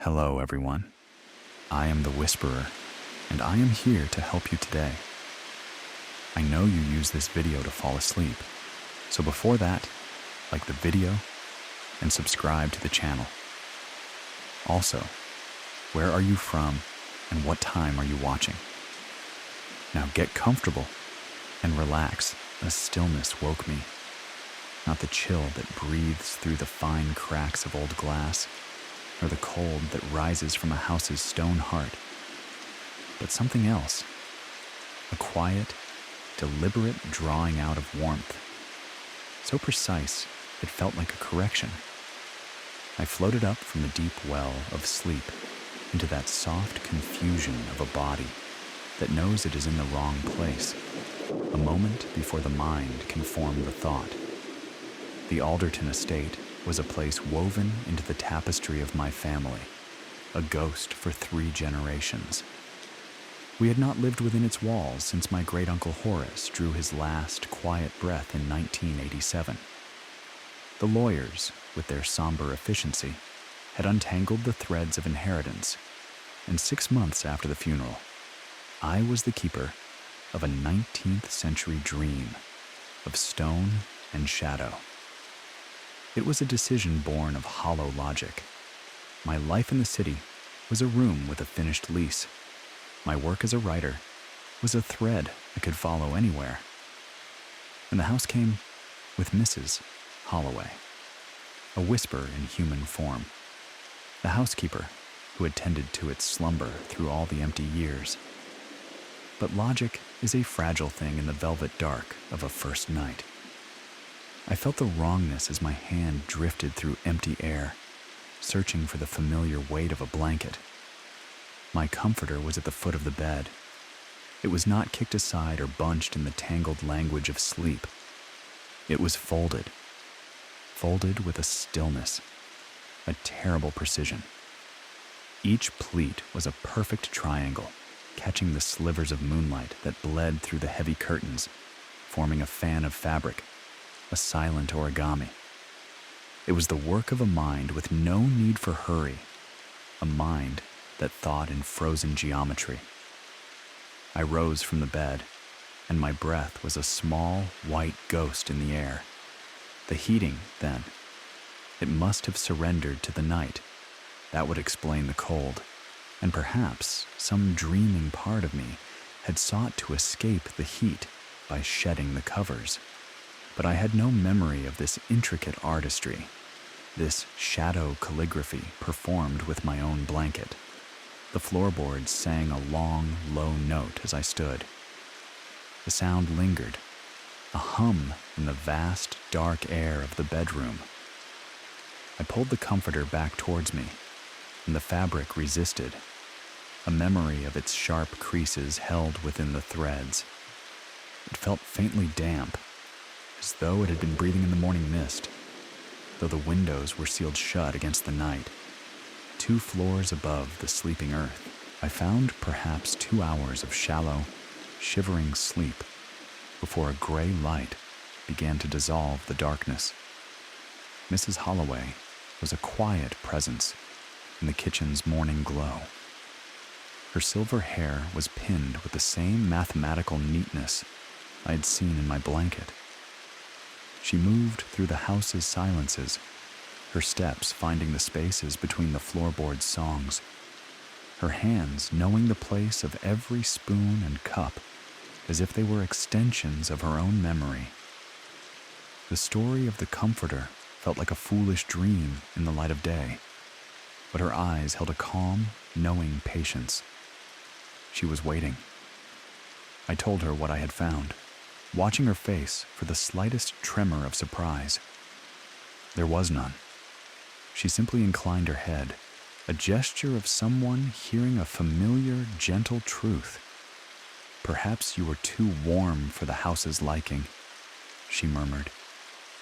Hello, everyone. I am the Whisperer, and I am here to help you today. I know you use this video to fall asleep, so before that, like the video and subscribe to the channel. Also, where are you from and what time are you watching? Now get comfortable and relax as stillness woke me. Not the chill that breathes through the fine cracks of old glass, or the cold that rises from a house's stone heart, but something else. A quiet, deliberate drawing out of warmth. So precise, it felt like a correction. I floated up from the deep well of sleep into that soft confusion of a body that knows it is in the wrong place, a moment before the mind can form the thought. The Alderton estate was a place woven into the tapestry of my family, a ghost for 3 generations. We had not lived within its walls since my great-uncle Horace drew his last quiet breath in 1987. The lawyers, with their somber efficiency, had untangled the threads of inheritance, and 6 months after the funeral, I was the keeper of a 19th century dream of stone and shadow. It was a decision born of hollow logic. My life in the city was a room with a finished lease. My work as a writer was a thread I could follow anywhere. And the house came with Mrs. Holloway, a whisper in human form, the housekeeper who had tended to its slumber through all the empty years. But logic is a fragile thing in the velvet dark of a first night. I felt the wrongness as my hand drifted through empty air, searching for the familiar weight of a blanket. My comforter was at the foot of the bed. It was not kicked aside or bunched in the tangled language of sleep. It was folded with a stillness, a terrible precision. Each pleat was a perfect triangle, catching the slivers of moonlight that bled through the heavy curtains, forming a fan of fabric, a silent origami. It was the work of a mind with no need for hurry, a mind that thought in frozen geometry. I rose from the bed, and my breath was a small, white ghost in the air. The heating, then, it must have surrendered to the night. That would explain the cold, and perhaps some dreaming part of me had sought to escape the heat by shedding the covers. But I had no memory of this intricate artistry, this shadow calligraphy performed with my own blanket. The floorboards sang a long, low note as I stood. The sound lingered, a hum in the vast, dark air of the bedroom. I pulled the comforter back towards me, and the fabric resisted, a memory of its sharp creases held within the threads. It felt faintly damp, as though it had been breathing in the morning mist, though the windows were sealed shut against the night. 2 floors above the sleeping earth, I found perhaps 2 hours of shallow, shivering sleep before a gray light began to dissolve the darkness. Mrs. Holloway was a quiet presence in the kitchen's morning glow. Her silver hair was pinned with the same mathematical neatness I had seen in my blanket. She moved through the house's silences, her steps finding the spaces between the floorboard songs, her hands knowing the place of every spoon and cup as if they were extensions of her own memory. The story of the comforter felt like a foolish dream in the light of day, but her eyes held a calm, knowing patience. She was waiting. I told her what I had found, watching her face for the slightest tremor of surprise. There was none. She simply inclined her head, a gesture of someone hearing a familiar, gentle truth. "Perhaps you were too warm for the house's liking," she murmured,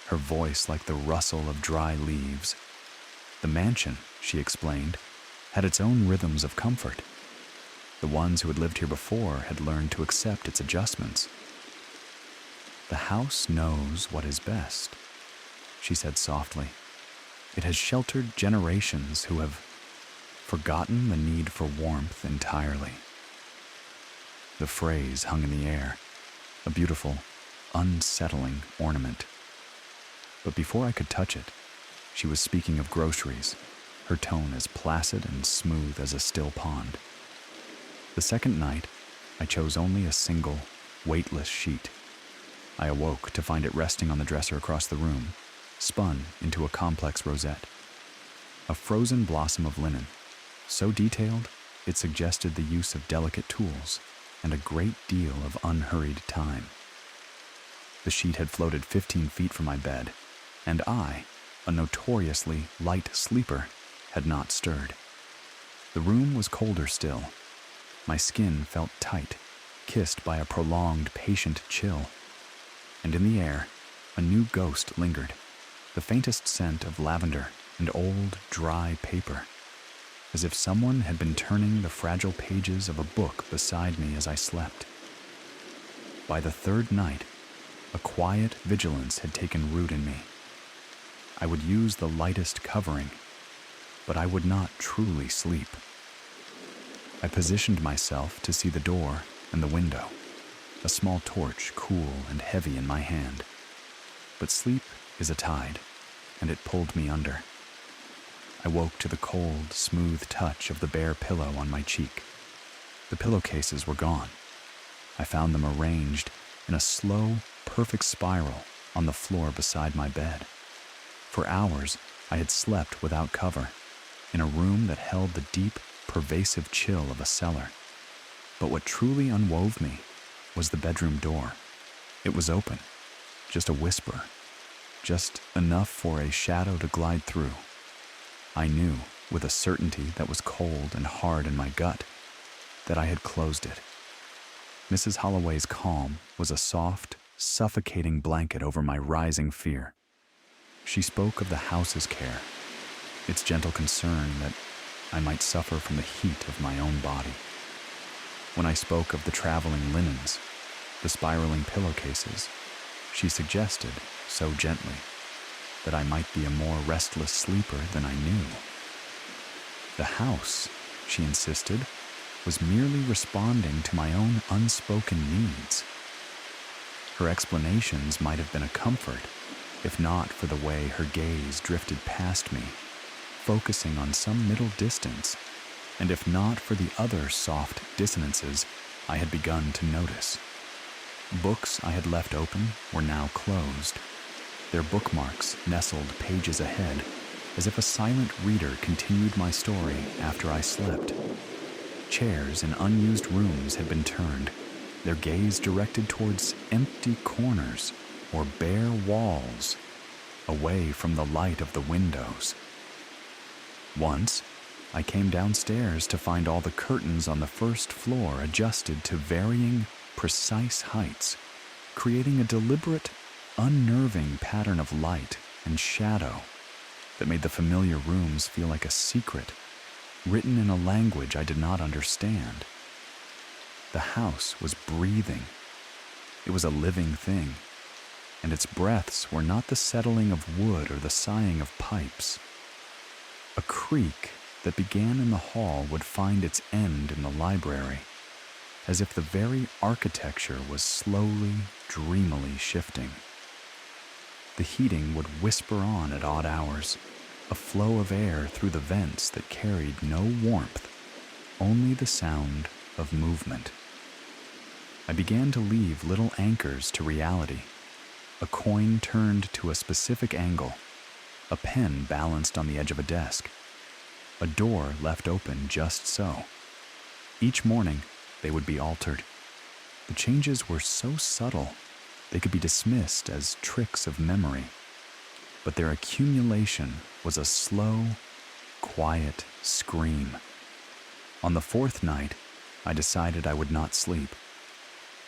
her voice like the rustle of dry leaves. The mansion, she explained, had its own rhythms of comfort. The ones who had lived here before had learned to accept its adjustments. "The house knows what is best," she said softly. "It has sheltered generations who have forgotten the need for warmth entirely. The phrase hung in the air, a beautiful, unsettling ornament. But before I could touch it, she was speaking of groceries, her tone as placid and smooth as a still pond. The second night, I chose only a single, weightless sheet. I awoke to find it resting on the dresser across the room, spun into a complex rosette. A frozen blossom of linen, so detailed it suggested the use of delicate tools and a great deal of unhurried time. The sheet had floated 15 feet from my bed, and I, a notoriously light sleeper, had not stirred. The room was colder still. My skin felt tight, kissed by a prolonged, patient chill. And in the air, a new ghost lingered, the faintest scent of lavender and old, dry paper, as if someone had been turning the fragile pages of a book beside me as I slept. By the third night, a quiet vigilance had taken root in me. I would use the lightest covering, but I would not truly sleep. I positioned myself to see the door and the window, a small torch cool and heavy in my hand. But sleep is a tide, and it pulled me under. I woke to the cold, smooth touch of the bare pillow on my cheek. The pillowcases were gone. I found them arranged in a slow, perfect spiral on the floor beside my bed. For hours, I had slept without cover, in a room that held the deep, pervasive chill of a cellar. But what truly unwove me was the bedroom door. It was open, just a whisper, just enough for a shadow to glide through. I knew, with a certainty that was cold and hard in my gut, that I had closed it. Mrs. Holloway's calm was a soft, suffocating blanket over my rising fear. She spoke of the house's care, its gentle concern that I might suffer from the heat of my own body. When I spoke of the traveling linens, the spiraling pillowcases, she suggested, so gently, that I might be a more restless sleeper than I knew. The house, she insisted, was merely responding to my own unspoken needs. Her explanations might have been a comfort, if not for the way her gaze drifted past me, focusing on some middle distance, and if not for the other soft dissonances I had begun to notice. Books I had left open were now closed, their bookmarks nestled pages ahead, as if a silent reader continued my story after I slept. Chairs in unused rooms had been turned, their gaze directed towards empty corners or bare walls, away from the light of the windows. Once, I came downstairs to find all the curtains on the first floor adjusted to varying, precise heights, creating a deliberate, unnerving pattern of light and shadow that made the familiar rooms feel like a secret, written in a language I did not understand. The house was breathing. It was a living thing, and its breaths were not the settling of wood or the sighing of pipes. A creak that began in the hall would find its end in the library, as if the very architecture was slowly, dreamily shifting. The heating would whisper on at odd hours, a flow of air through the vents that carried no warmth, only the sound of movement. I began to leave little anchors to reality, a coin turned to a specific angle, a pen balanced on the edge of a desk, a door left open just so. Each morning, they would be altered. The changes were so subtle, they could be dismissed as tricks of memory. But their accumulation was a slow, quiet scream. On the fourth night, I decided I would not sleep.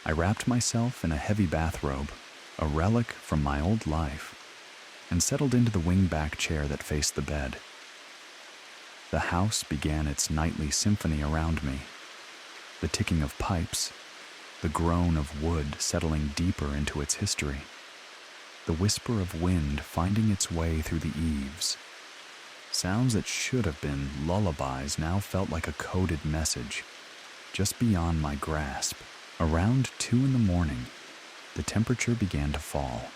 I wrapped myself in a heavy bathrobe, a relic from my old life, and settled into the wing-back chair that faced the bed. The house began its nightly symphony around me. The ticking of pipes, the groan of wood settling deeper into its history, the whisper of wind finding its way through the eaves. Sounds that should have been lullabies now felt like a coded message, just beyond my grasp. Around 2 in the morning, the temperature began to fall.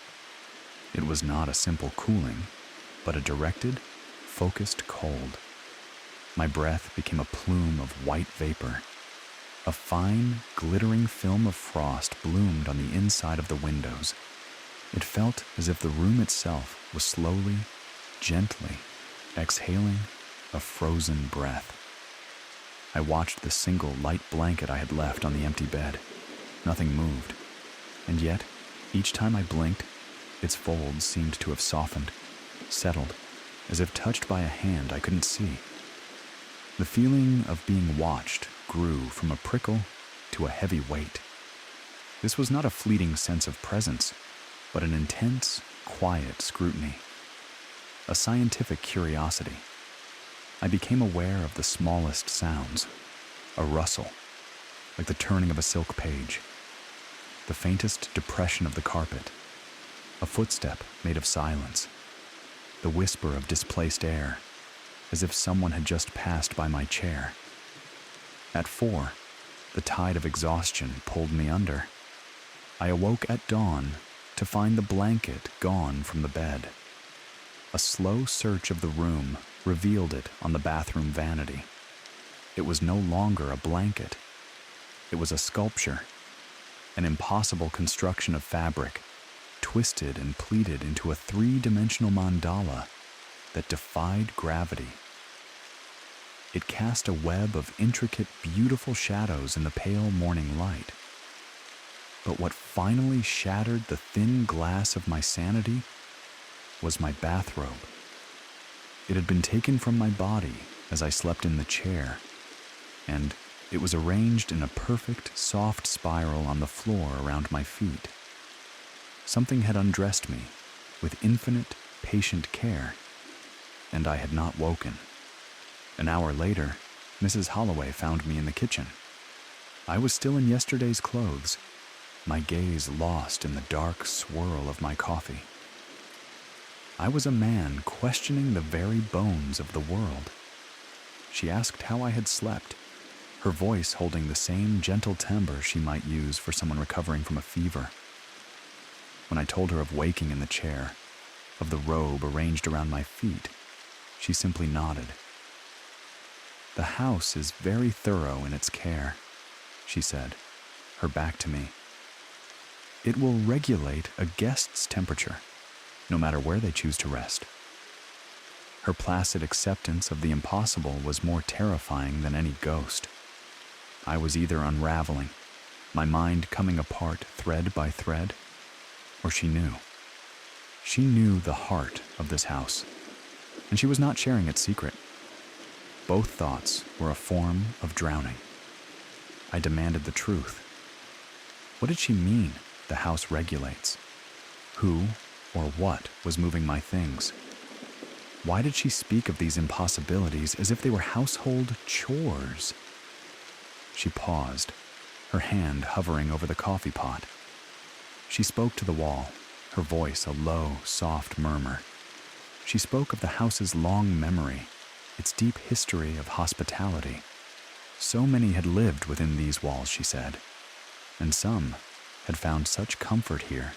It was not a simple cooling, but a directed, focused cold. My breath became a plume of white vapor. A fine, glittering film of frost bloomed on the inside of the windows. It felt as if the room itself was slowly, gently, exhaling a frozen breath. I watched the single light blanket I had left on the empty bed. Nothing moved, and yet, each time I blinked, its folds seemed to have softened, settled, as if touched by a hand I couldn't see. The feeling of being watched grew from a prickle to a heavy weight. This was not a fleeting sense of presence, but an intense, quiet scrutiny. A scientific curiosity. I became aware of the smallest sounds. A rustle, like the turning of a silk page. The faintest depression of the carpet. A footstep made of silence. The whisper of displaced air, as if someone had just passed by my chair. At 4, the tide of exhaustion pulled me under. I awoke at dawn to find the blanket gone from the bed. A slow search of the room revealed it on the bathroom vanity. It was no longer a blanket. It was a sculpture, an impossible construction of fabric, twisted and pleated into a 3-dimensional mandala that defied gravity. It cast a web of intricate, beautiful shadows in the pale morning light. But what finally shattered the thin glass of my sanity was my bathrobe. It had been taken from my body as I slept in the chair, and it was arranged in a perfect, soft spiral on the floor around my feet. Something had undressed me with infinite, patient care, and I had not woken. An hour later, Mrs. Holloway found me in the kitchen. I was still in yesterday's clothes, my gaze lost in the dark swirl of my coffee. I was a man questioning the very bones of the world. She asked how I had slept, her voice holding the same gentle timbre she might use for someone recovering from a fever. When I told her of waking in the chair, of the robe arranged around my feet, she simply nodded. "The house is very thorough in its care," she said, her back to me. "It will regulate a guest's temperature, no matter where they choose to rest." Her placid acceptance of the impossible was more terrifying than any ghost. I was either unraveling, my mind coming apart thread by thread, or she knew. She knew the heart of this house, and she was not sharing its secret. Both thoughts were a form of drowning. I demanded the truth. What did she mean, the house regulates? Who or what was moving my things? Why did she speak of these impossibilities as if they were household chores? She paused, her hand hovering over the coffee pot. She spoke to the wall, her voice a low, soft murmur. She spoke of the house's long memory, its deep history of hospitality. So many had lived within these walls, she said, and some had found such comfort here,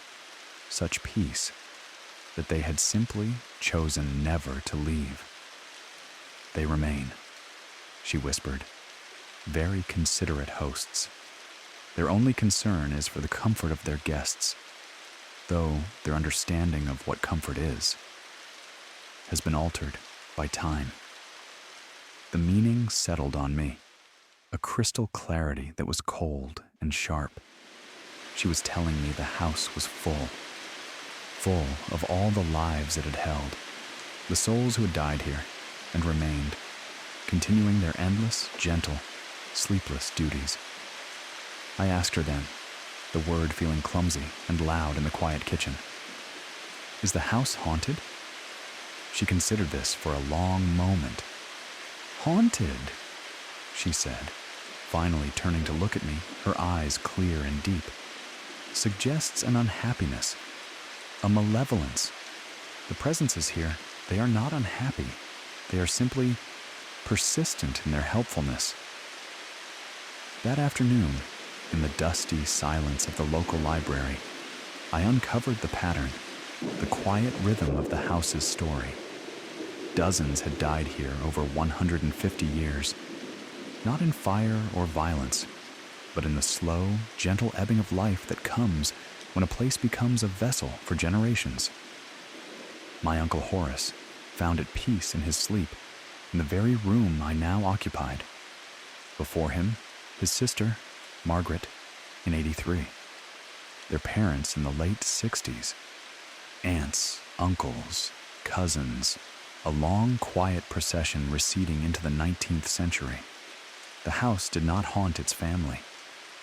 such peace, that they had simply chosen never to leave. "They remain," she whispered, "very considerate hosts. Their only concern is for the comfort of their guests, though their understanding of what comfort is has been altered by time." The meaning settled on me, a crystal clarity that was cold and sharp. She was telling me the house was full of all the lives it had held, the souls who had died here and remained, continuing their endless, gentle, sleepless duties. I asked her then, the word feeling clumsy and loud in the quiet kitchen, "Is the house haunted?" She considered this for a long moment. "Haunted," she said, finally turning to look at me, her eyes clear and deep, "suggests an unhappiness, a malevolence. The presences here, they are not unhappy. They are simply persistent in their helpfulness. That afternoon, in the dusty silence of the local library, I uncovered the pattern, the quiet rhythm of the house's story. Dozens had died here over 150 years, not in fire or violence, but in the slow, gentle ebbing of life that comes when a place becomes a vessel for generations. My Uncle Horace found at peace in his sleep in the very room I now occupied. Before him, his sister, Margaret, in 83. Their parents in the late 60s. Aunts, uncles, cousins, a long, quiet procession receding into the 19th century. The house did not haunt its family.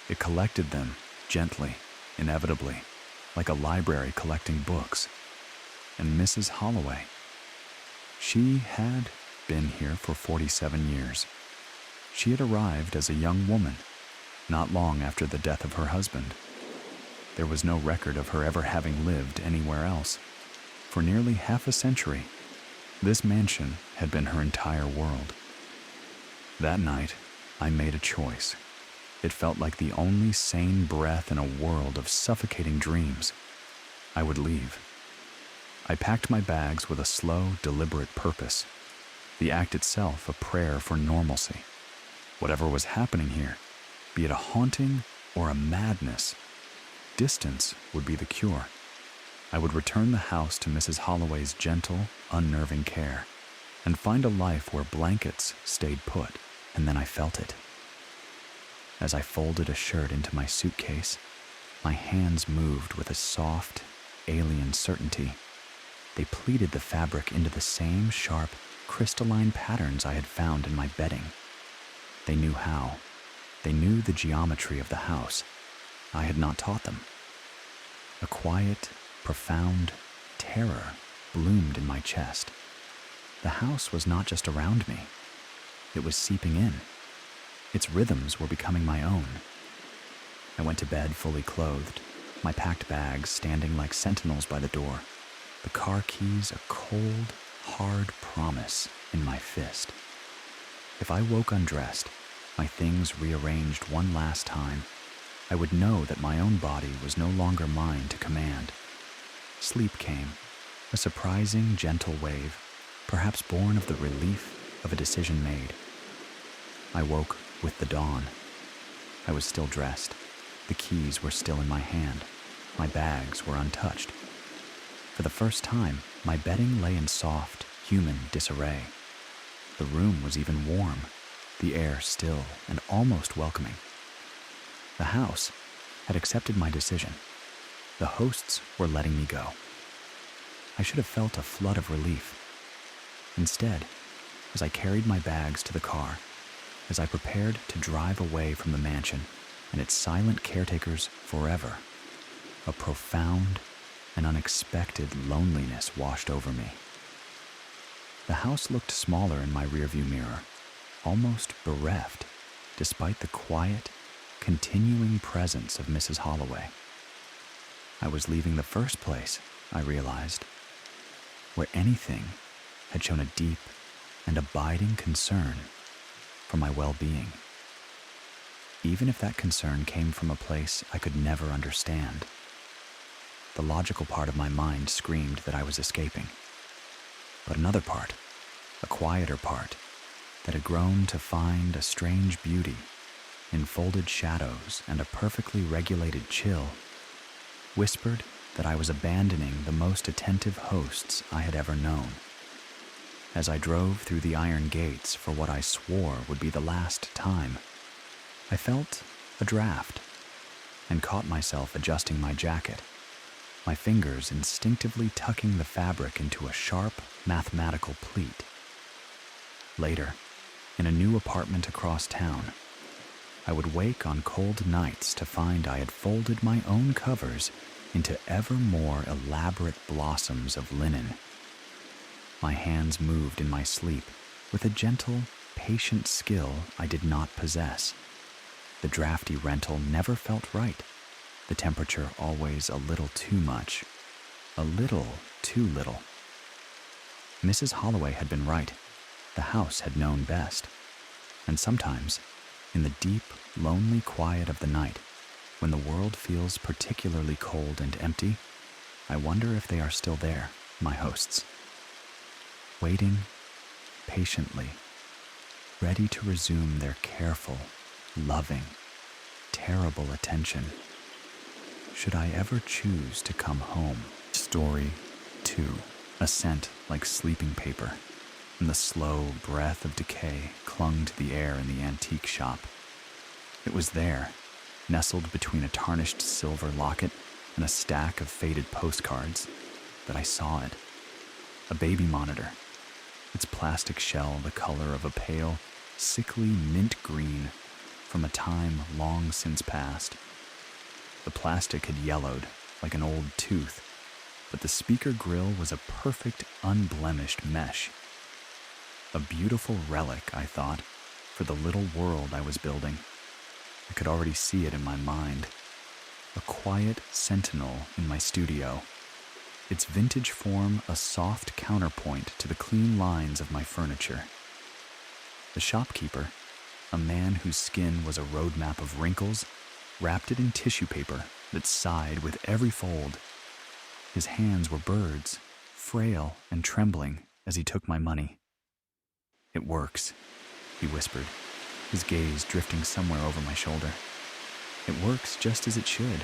It collected them, gently, inevitably, like a library collecting books. And Mrs. Holloway, she had been here for 47 years. She had arrived as a young woman, not long after the death of her husband. There was no record of her ever having lived anywhere else. For nearly half a century, this mansion had been her entire world. That night, I made a choice. It felt like the only sane breath in a world of suffocating dreams. I would leave. I packed my bags with a slow, deliberate purpose, the act itself a prayer for normalcy. Whatever was happening here, be it a haunting or a madness, distance would be the cure. I would return the house to Mrs. Holloway's gentle, unnerving care, and find a life where blankets stayed put, and then I felt it. As I folded a shirt into my suitcase, my hands moved with a soft, alien certainty. They pleated the fabric into the same sharp, crystalline patterns I had found in my bedding. They knew how. They knew the geometry of the house. I had not taught them. A quiet, profound terror bloomed in my chest. The house was not just around me. It was seeping in. Its rhythms were becoming my own. I went to bed fully clothed, my packed bags standing like sentinels by the door, the car keys a cold, hard promise in my fist. If I woke undressed, my things rearranged one last time, I would know that my own body was no longer mine to command. Sleep came, a surprising, gentle wave, perhaps born of the relief of a decision made. I woke with the dawn. I was still dressed. The keys were still in my hand. My bags were untouched. For the first time, my bedding lay in soft, human disarray. The room was even warm, the air still and almost welcoming. The house had accepted my decision. The hosts were letting me go. I should have felt a flood of relief. Instead, as I carried my bags to the car, as I prepared to drive away from the mansion and its silent caretakers forever, a profound and unexpected loneliness washed over me. The house looked smaller in my rearview mirror, almost bereft, despite the quiet, continuing presence of Mrs. Holloway. I was leaving the first place, I realized, where anything had shown a deep and abiding concern for my well-being, even if that concern came from a place I could never understand. The logical part of my mind screamed that I was escaping, but another part, a quieter part, that had grown to find a strange beauty in folded shadows and a perfectly regulated chill, whispered that I was abandoning the most attentive hosts I had ever known. As I drove through the iron gates for what I swore would be the last time, I felt a draft and caught myself adjusting my jacket, my fingers instinctively tucking the fabric into a sharp, mathematical pleat. Later, in a new apartment across town, I would wake on cold nights to find I had folded my own covers into ever more elaborate blossoms of linen. My hands moved in my sleep with a gentle, patient skill I did not possess. The drafty rental never felt right, the temperature always a little too much, a little too little. Mrs. Holloway had been right. The house had known best. And sometimes, in the deep, lonely quiet of the night, when the world feels particularly cold and empty, I wonder if they are still there, my hosts, waiting patiently, ready to resume their careful, loving, terrible attention, should I ever choose to come home. Story 2. A scent like sleeping paper, and the slow breath of decay clung to the air in the antique shop. It was there, nestled between a tarnished silver locket and a stack of faded postcards, that I saw it. A baby monitor, its plastic shell the color of a pale, sickly mint green from a time long since past. The plastic had yellowed like an old tooth, but the speaker grill was a perfect, unblemished mesh. A beautiful relic, I thought, for the little world I was building. I could already see it in my mind. A quiet sentinel in my studio, its vintage form a soft counterpoint to the clean lines of my furniture. The shopkeeper, a man whose skin was a roadmap of wrinkles, wrapped it in tissue paper that sighed with every fold. His hands were birds, frail and trembling as he took my money. "It works," he whispered, his gaze drifting somewhere over my shoulder. "It works just as it should.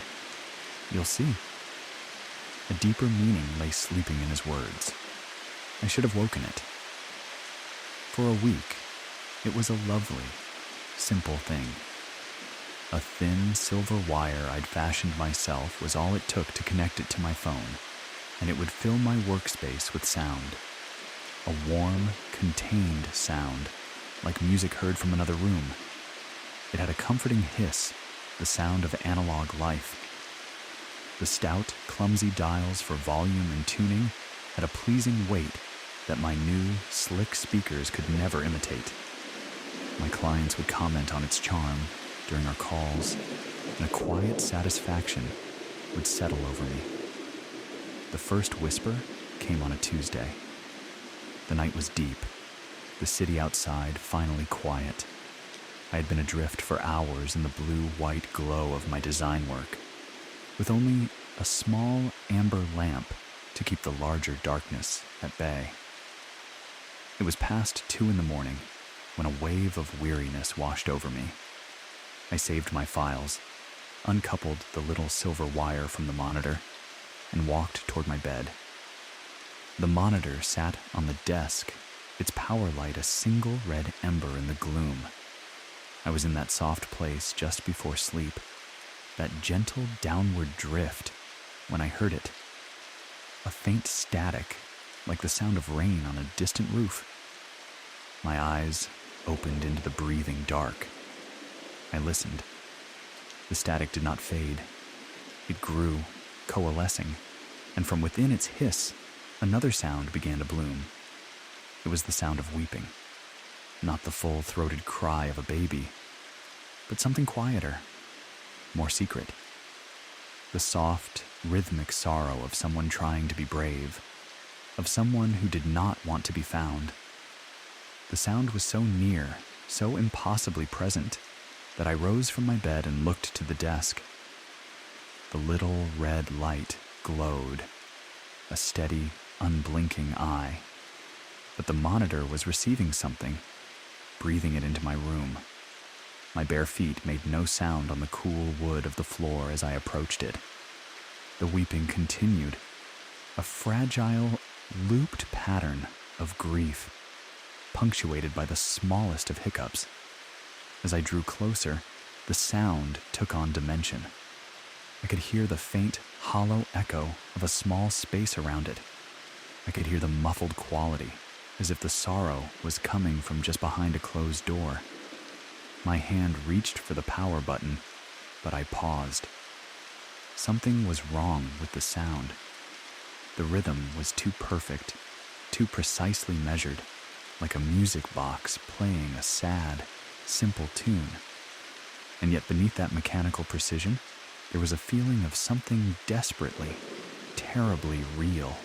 You'll see." A deeper meaning lay sleeping in his words. I should have woken it. For a week, it was a lovely, simple thing. A thin silver wire I'd fashioned myself was all it took to connect it to my phone, and it would fill my workspace with sound. A warm, contained sound, like music heard from another room. It had a comforting hiss, the sound of analog life. The stout, clumsy dials for volume and tuning had a pleasing weight that my new, slick speakers could never imitate. My clients would comment on its charm during our calls, and a quiet satisfaction would settle over me. The first whisper came on a Tuesday. The night was deep, the city outside finally quiet. I had been adrift for hours in the blue-white glow of my design work, with only a small amber lamp to keep the larger darkness at bay. It was past 2 a.m. when a wave of weariness washed over me. I saved my files, uncoupled the little silver wire from the monitor, and walked toward my bed. The monitor sat on the desk, its power light a single red ember in the gloom. I was in that soft place just before sleep, that gentle downward drift, when I heard it. A faint static, like the sound of rain on a distant roof. My eyes opened into the breathing dark. I listened. The static did not fade. It grew, coalescing, and from within its hiss, another sound began to bloom. It was the sound of weeping. Not the full-throated cry of a baby, but something quieter, more secret. The soft, rhythmic sorrow of someone trying to be brave, of someone who did not want to be found. The sound was so near, so impossibly present, that I rose from my bed and looked to the desk. The little red light glowed, a steady, unblinking eye. But the monitor was receiving something, breathing it into my room. My bare feet made no sound on the cool wood of the floor as I approached it. The weeping continued, a fragile, looped pattern of grief, punctuated by the smallest of hiccups. As I drew closer, the sound took on dimension. I could hear the faint, hollow echo of a small space around it. I could hear the muffled quality, as if the sorrow was coming from just behind a closed door. My hand reached for the power button, but I paused. Something was wrong with the sound. The rhythm was too perfect, too precisely measured, like a music box playing a sad, simple tune. And yet beneath that mechanical precision, there was a feeling of something desperately, terribly real.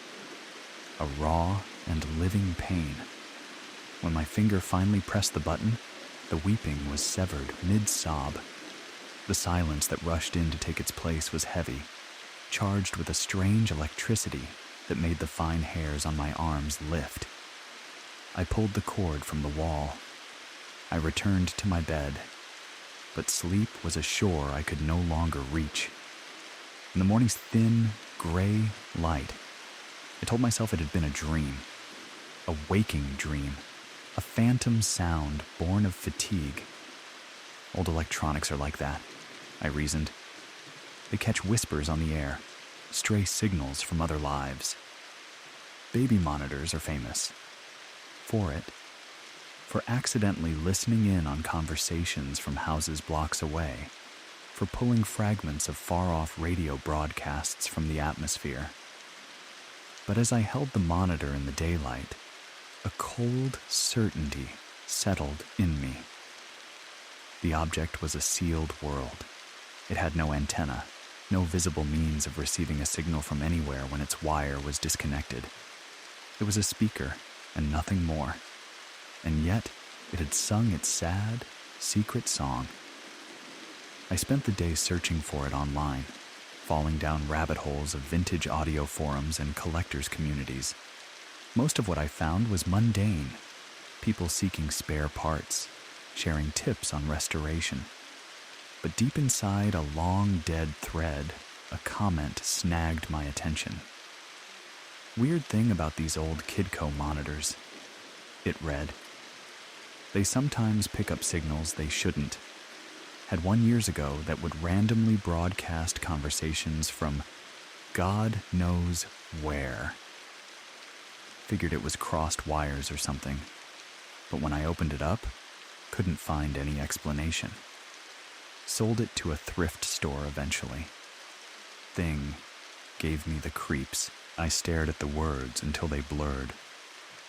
A raw and living pain. When my finger finally pressed the button, the weeping was severed mid-sob. The silence that rushed in to take its place was heavy, charged with a strange electricity that made the fine hairs on my arms lift. I pulled the cord from the wall. I returned to my bed, but sleep was a shore I could no longer reach. In the morning's thin, gray light, I told myself it had been a dream, a waking dream, a phantom sound born of fatigue. Old electronics are like that, I reasoned. They catch whispers on the air, stray signals from other lives. Baby monitors are famous for accidentally listening in on conversations from houses blocks away, for pulling fragments of far-off radio broadcasts from the atmosphere. But as I held the monitor in the daylight, a cold certainty settled in me. The object was a sealed world. It had no antenna, no visible means of receiving a signal from anywhere when its wire was disconnected. It was a speaker and nothing more. And yet, it had sung its sad, secret song. I spent the day searching for it online, falling down rabbit holes of vintage audio forums and collectors' communities. Most of what I found was mundane, people seeking spare parts, sharing tips on restoration. But deep inside a long dead thread, a comment snagged my attention. Weird thing about these old Kidco monitors, it read. They sometimes pick up signals they shouldn't. Had one years ago that would randomly broadcast conversations from God knows where. Figured it was crossed wires or something, but when I opened it up, couldn't find any explanation. Sold it to a thrift store eventually. Thing gave me the creeps. I stared at the words until they blurred.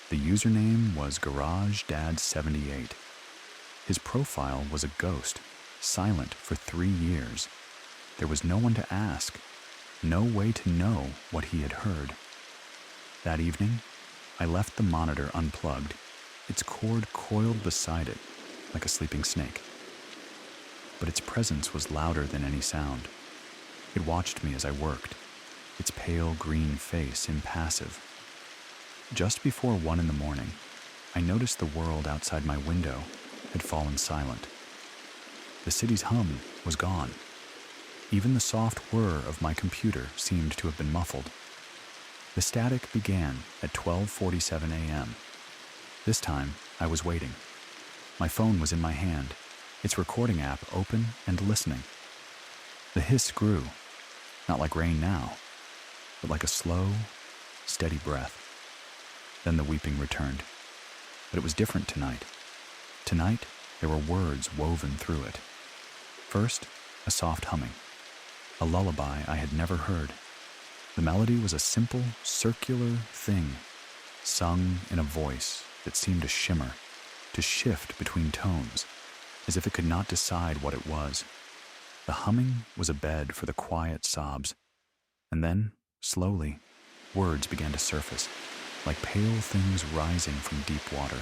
The username was GarageDad78. His profile was a ghost, silent for 3 years. There was no one to ask, no way to know what he had heard. That evening, I left the monitor unplugged, its cord coiled beside it like a sleeping snake. But its presence was louder than any sound. It watched me as I worked, its pale green face impassive. Just before 1 a.m, I noticed the world outside my window had fallen silent. The city's hum was gone. Even the soft whir of my computer seemed to have been muffled. The static began at 12:47 a.m. This time, I was waiting. My phone was in my hand, its recording app open and listening. The hiss grew, not like rain now, but like a slow, steady breath. Then the weeping returned. But it was different tonight. Tonight, there were words woven through it. First, a soft humming, a lullaby I had never heard. The melody was a simple, circular thing, sung in a voice that seemed to shimmer, to shift between tones, as if it could not decide what it was. The humming was a bed for the quiet sobs. And then, slowly, words began to surface, like pale things rising from deep water.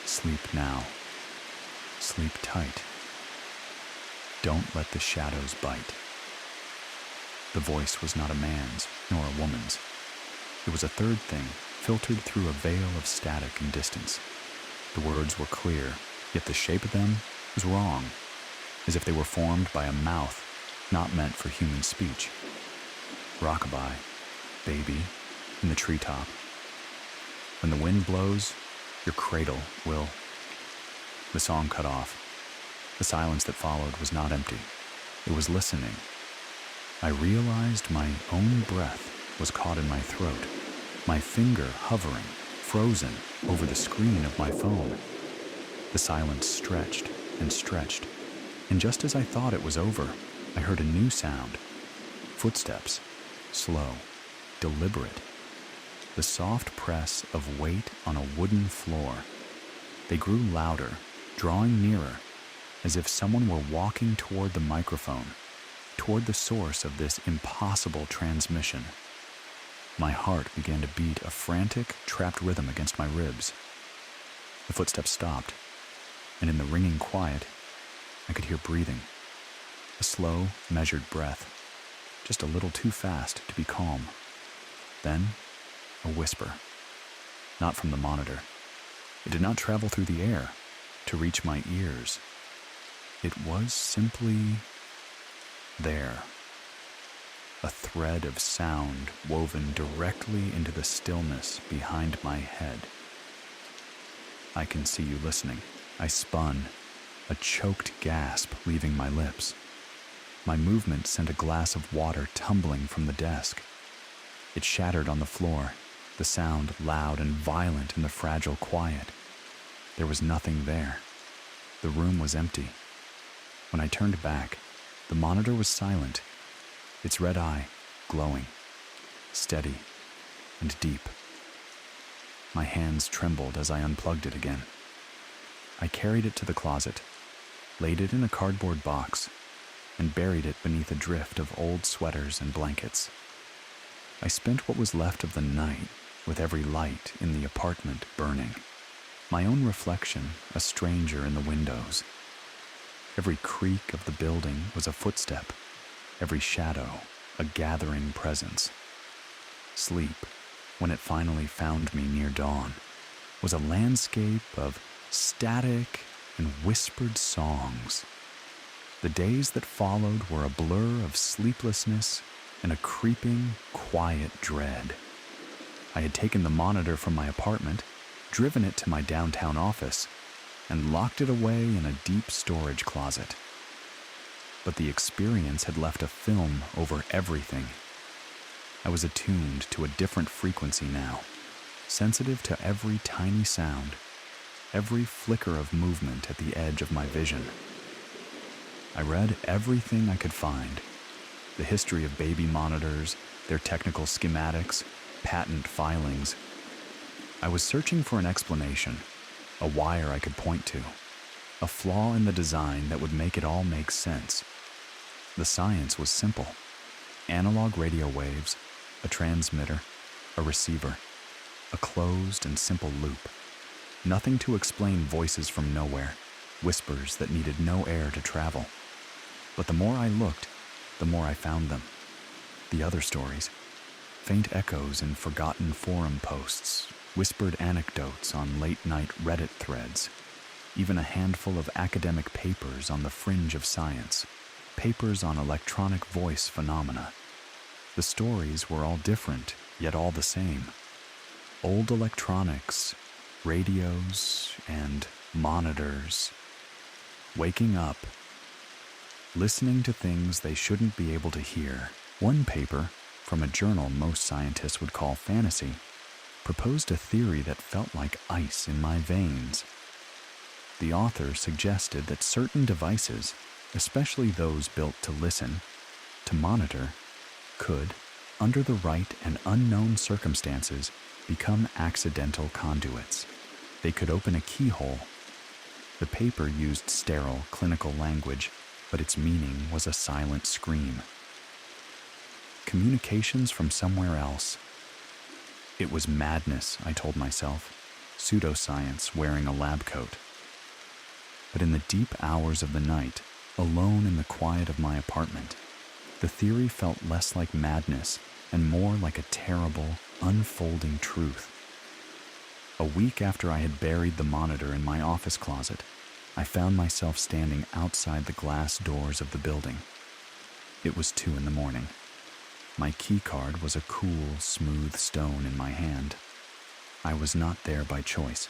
Sleep now. Sleep tight. Don't let the shadows bite. The voice was not a man's, nor a woman's. It was a third thing, filtered through a veil of static and distance. The words were clear, yet the shape of them was wrong, as if they were formed by a mouth not meant for human speech. Rockabye, baby, in the treetop. When the wind blows, your cradle will. The song cut off. The silence that followed was not empty. It was listening. I realized my own breath was caught in my throat, my finger hovering, frozen, over the screen of my phone. The silence stretched and stretched, and just as I thought it was over, I heard a new sound. Footsteps, slow, deliberate. The soft press of weight on a wooden floor. They grew louder, drawing nearer, as if someone were walking toward the microphone, toward the source of this impossible transmission. My heart began to beat a frantic, trapped rhythm against my ribs. The footsteps stopped, and in the ringing quiet, I could hear breathing. A slow, measured breath, just a little too fast to be calm. Then, a whisper. Not from the monitor. It did not travel through the air to reach my ears. It was simply there. A thread of sound woven directly into the stillness behind my head. I can see you listening. I spun, a choked gasp leaving my lips. My movement sent a glass of water tumbling from the desk. It shattered on the floor, the sound loud and violent in the fragile quiet. There was nothing there. The room was empty. When I turned back, the monitor was silent, its red eye glowing, steady and deep. My hands trembled as I unplugged it again. I carried it to the closet, laid it in a cardboard box, and buried it beneath a drift of old sweaters and blankets. I spent what was left of the night with every light in the apartment burning. My own reflection, a stranger in the windows. Every creak of the building was a footstep, every shadow a gathering presence. Sleep, when it finally found me near dawn, was a landscape of static and whispered songs. The days that followed were a blur of sleeplessness and a creeping, quiet dread. I had taken the monitor from my apartment, driven it to my downtown office, and locked it away in a deep storage closet. But the experience had left a film over everything. I was attuned to a different frequency now, sensitive to every tiny sound, every flicker of movement at the edge of my vision. I read everything I could find: the history of baby monitors, their technical schematics, patent filings. I was searching for an explanation, a wire I could point to, a flaw in the design that would make it all make sense. The science was simple: analog radio waves, a transmitter, a receiver, a closed and simple loop. Nothing to explain voices from nowhere, whispers that needed no air to travel. But the more I looked, the more I found them. The other stories, faint echoes in forgotten forum posts, whispered anecdotes on late-night Reddit threads, even a handful of academic papers on the fringe of science, papers on electronic voice phenomena. The stories were all different, yet all the same. Old electronics, radios, and monitors. Waking up, listening to things they shouldn't be able to hear. One paper, from a journal most scientists would call fantasy, proposed a theory that felt like ice in my veins. The author suggested that certain devices, especially those built to listen, to monitor, could, under the right and unknown circumstances, become accidental conduits. They could open a keyhole. The paper used sterile, clinical language, but its meaning was a silent scream. Communications from somewhere else. It was madness, I told myself, pseudoscience wearing a lab coat. But in the deep hours of the night, alone in the quiet of my apartment, the theory felt less like madness and more like a terrible, unfolding truth. A week after I had buried the monitor in my office closet, I found myself standing outside the glass doors of the building. It was 2 a.m. My key card was a cool, smooth stone in my hand. I was not there by choice.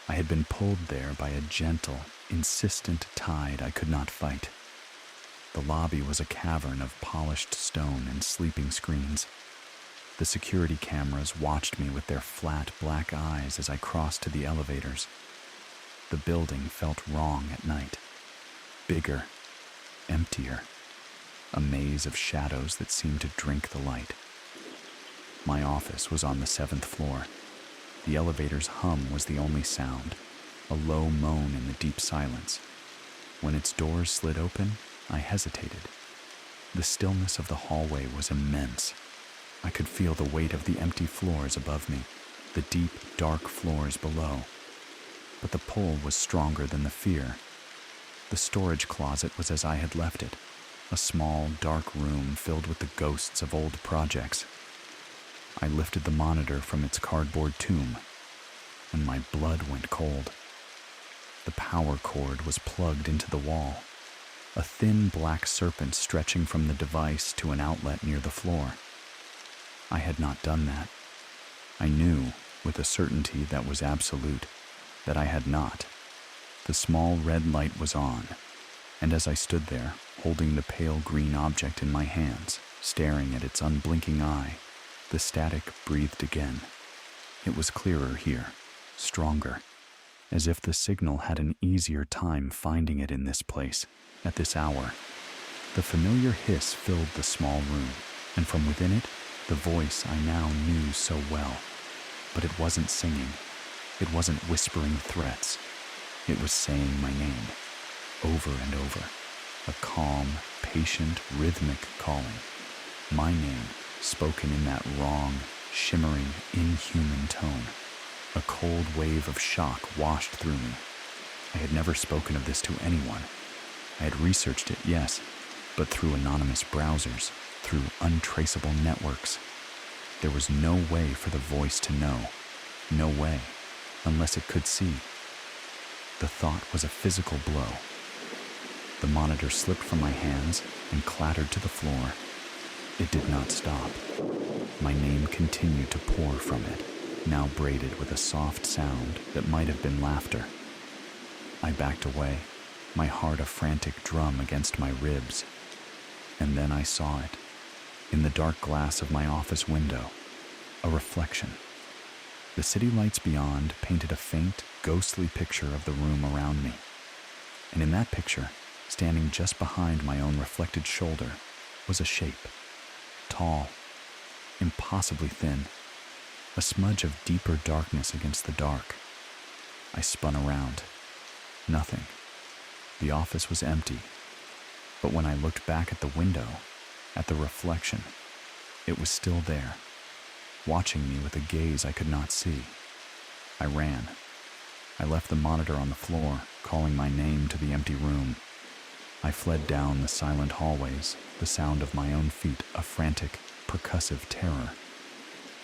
I had been pulled there by a gentle, insistent tide I could not fight. The lobby was a cavern of polished stone and sleeping screens. The security cameras watched me with their flat black eyes as I crossed to the elevators. The building felt wrong at night. Bigger, emptier, a maze of shadows that seemed to drink the light. My office was on the 7th floor. The elevator's hum was the only sound, a low moan in the deep silence. When its doors slid open, I hesitated. The stillness of the hallway was immense. I could feel the weight of the empty floors above me, the deep, dark floors below. but the pull was stronger than the fear. The storage closet was as I had left it, a small, dark room filled with the ghosts of old projects. I lifted the monitor from its cardboard tomb, and my blood went cold. The power cord was plugged into the wall, a thin black serpent stretching from the device to an outlet near the floor. I had not done that. I knew, with a certainty that was absolute, that I had not. The small red light was on, and as I stood there, holding the pale green object in my hands, staring at its unblinking eye, the static breathed again. It was clearer here, stronger, as if the signal had an easier time finding it in this place, at this hour. The familiar hiss filled the small room, and from within it, the voice I now knew so well. But it wasn't singing. It wasn't whispering threats. It was saying my name, over and over. A calm, patient, rhythmic calling. My name, spoken in that wrong, shimmering, inhuman tone. A cold wave of shock washed through me. I had never spoken of this to anyone. I had researched it, yes, but through anonymous browsers, through untraceable networks. There was no way for the voice to know. No way, unless it could see. The thought was a physical blow. The monitor slipped from my hands and clattered to the floor. It did not stop. My name continued to pour from it, now braided with a soft sound that might have been laughter. I backed away, my heart a frantic drum against my ribs. And then I saw it, in the dark glass of my office window, a reflection. The city lights beyond painted a faint, ghostly picture of the room around me. And in that picture, standing just behind my own reflected shoulder, was a shape. Tall, impossibly thin, a smudge of deeper darkness against the dark. I spun around. Nothing. The office was empty. But when I looked back at the window, at the reflection, it was still there, watching me with a gaze I could not see. I ran. I left the monitor on the floor, calling my name to the empty room. I fled down the silent hallways, the sound of my own feet a frantic, percussive terror.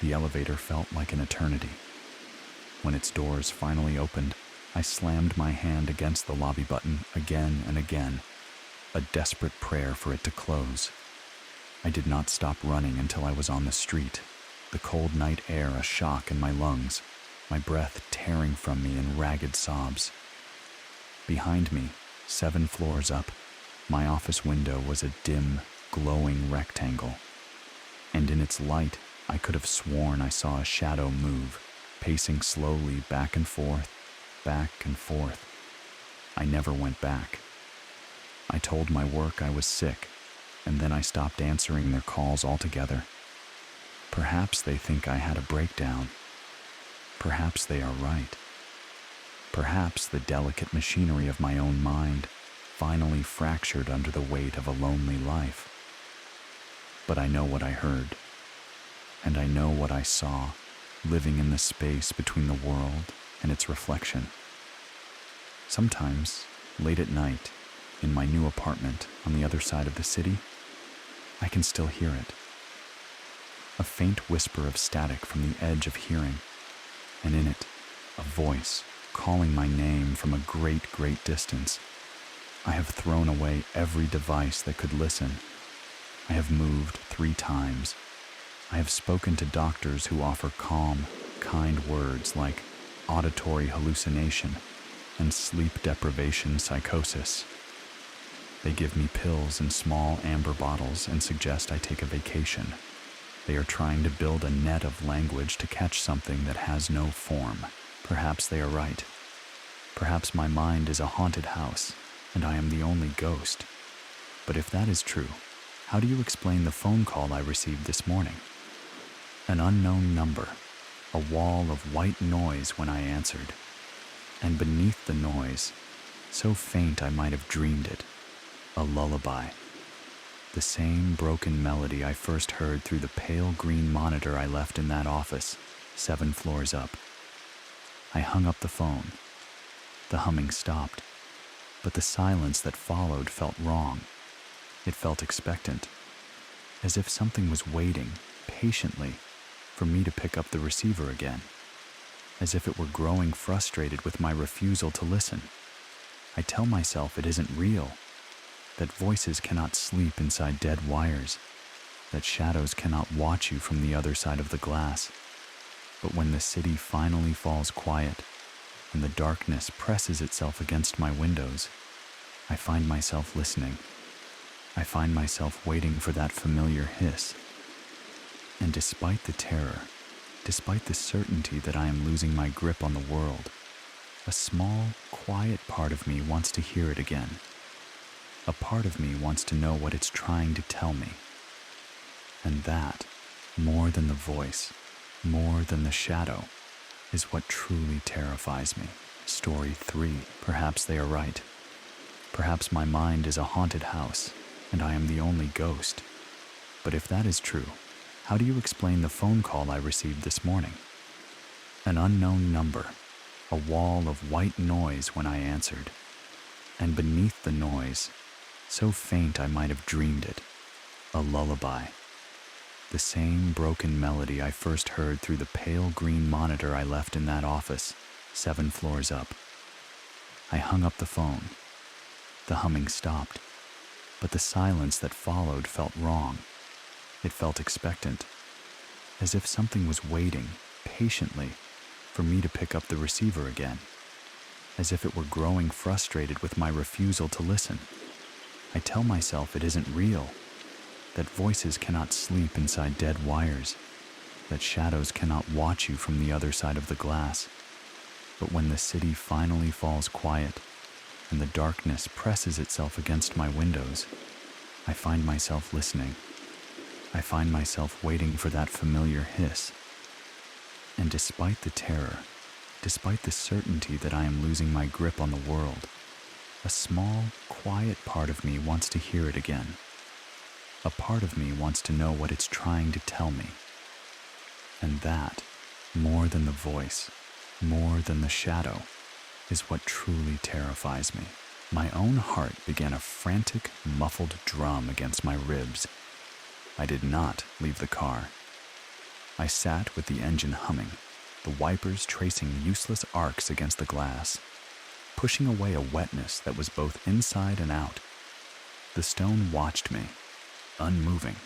The elevator felt like an eternity. When its doors finally opened, I slammed my hand against the lobby button again and again, a desperate prayer for it to close. I did not stop running until I was on the street, the cold night air a shock in my lungs, my breath tearing from me in ragged sobs. Behind me, 7 floors up, my office window was a dim, glowing rectangle, and in its light I could have sworn I saw a shadow move, pacing slowly back and forth, back and forth. I never went back. I told my work I was sick, and then I stopped answering their calls altogether. Perhaps they think I had a breakdown. Perhaps they are right. Perhaps the delicate machinery of my own mind finally fractured under the weight of a lonely life. But I know what I heard, and I know what I saw, living in the space between the world and its reflection. Sometimes, late at night, in my new apartment on the other side of the city, I can still hear it. A faint whisper of static from the edge of hearing, and in it, a voice calling my name from a great, great distance. I have thrown away every device that could listen. I have moved 3 times. I have spoken to doctors who offer calm, kind words like auditory hallucination and sleep deprivation psychosis. They give me pills in small amber bottles and suggest I take a vacation. They are trying to build a net of language to catch something that has no form. Perhaps they are right. Perhaps my mind is a haunted house, and I am the only ghost. But if that is true, how do you explain the phone call I received this morning? An unknown number, a wall of white noise when I answered. And beneath the noise, so faint I might have dreamed it, a lullaby. The same broken melody I first heard through the pale green monitor I left in that office, 7 floors up. I hung up the phone. The humming stopped, but the silence that followed felt wrong. It felt expectant, as if something was waiting patiently for me to pick up the receiver again, as if it were growing frustrated with my refusal to listen. I tell myself it isn't real, that voices cannot sleep inside dead wires, that shadows cannot watch you from the other side of the glass. But when the city finally falls quiet and the darkness presses itself against my windows, I find myself listening. I find myself waiting for that familiar hiss. And despite the terror, despite the certainty that I am losing my grip on the world, a small, quiet part of me wants to hear it again. A part of me wants to know what it's trying to tell me. And that, more than the voice, more than the shadow, is what truly terrifies me. Story 3. Perhaps they are right. Perhaps my mind is a haunted house, and I am the only ghost. But if that is true, how do you explain the phone call I received this morning? An unknown number, a wall of white noise when I answered. And beneath the noise, so faint I might have dreamed it, a lullaby. The same broken melody I first heard through the pale green monitor I left in that office, 7 floors up. I hung up the phone. The humming stopped, but the silence that followed felt wrong. It felt expectant, as if something was waiting patiently for me to pick up the receiver again, as if it were growing frustrated with my refusal to listen. I tell myself it isn't real, that voices cannot sleep inside dead wires, that shadows cannot watch you from the other side of the glass. But when the city finally falls quiet and the darkness presses itself against my windows, I find myself listening. I find myself waiting for that familiar hiss. And despite the terror, despite the certainty that I am losing my grip on the world, a small, quiet part of me wants to hear it again. A part of me wants to know what it's trying to tell me. And that, more than the voice, more than the shadow, is what truly terrifies me. My own heart began a frantic, muffled drum against my ribs. I did not leave the car. I sat with the engine humming, the wipers tracing useless arcs against the glass, pushing away a wetness that was both inside and out. The stone watched me, unmoving.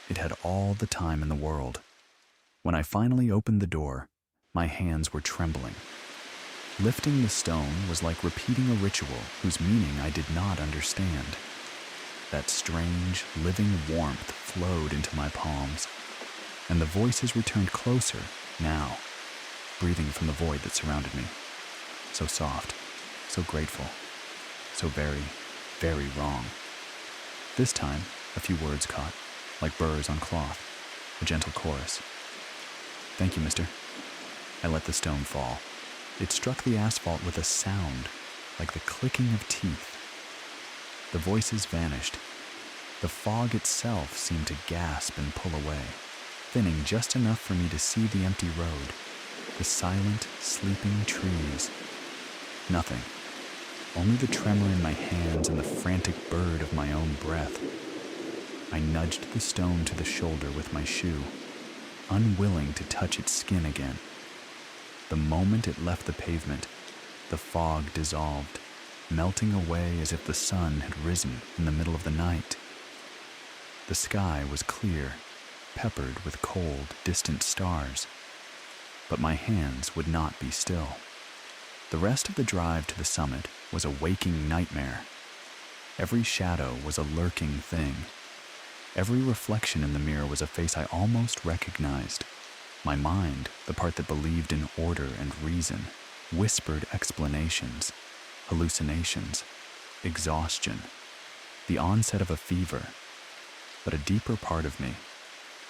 It had all the time in the world. When I finally opened the door, my hands were trembling. Lifting the stone was like repeating a ritual whose meaning I did not understand. That strange, living warmth flowed into my palms, and the voices returned closer now, breathing from the void that surrounded me. So soft, so grateful, so very, very wrong. This time, a few words caught, like burrs on cloth, a gentle chorus. "Thank you, mister." I let the stone fall. It struck the asphalt with a sound, like the clicking of teeth. The voices vanished. The fog itself seemed to gasp and pull away, thinning just enough for me to see the empty road, the silent, sleeping trees. Nothing. Only the tremor in my hands and the frantic bird of my own breath. I nudged the stone to the shoulder with my shoe, unwilling to touch its skin again. The moment it left the pavement, the fog dissolved, melting away as if the sun had risen in the middle of the night. The sky was clear, peppered with cold, distant stars. But my hands would not be still. The rest of the drive to the summit was a waking nightmare. Every shadow was a lurking thing. Every reflection in the mirror was a face I almost recognized. My mind, the part that believed in order and reason, whispered explanations, hallucinations, exhaustion, the onset of a fever. But a deeper part of me,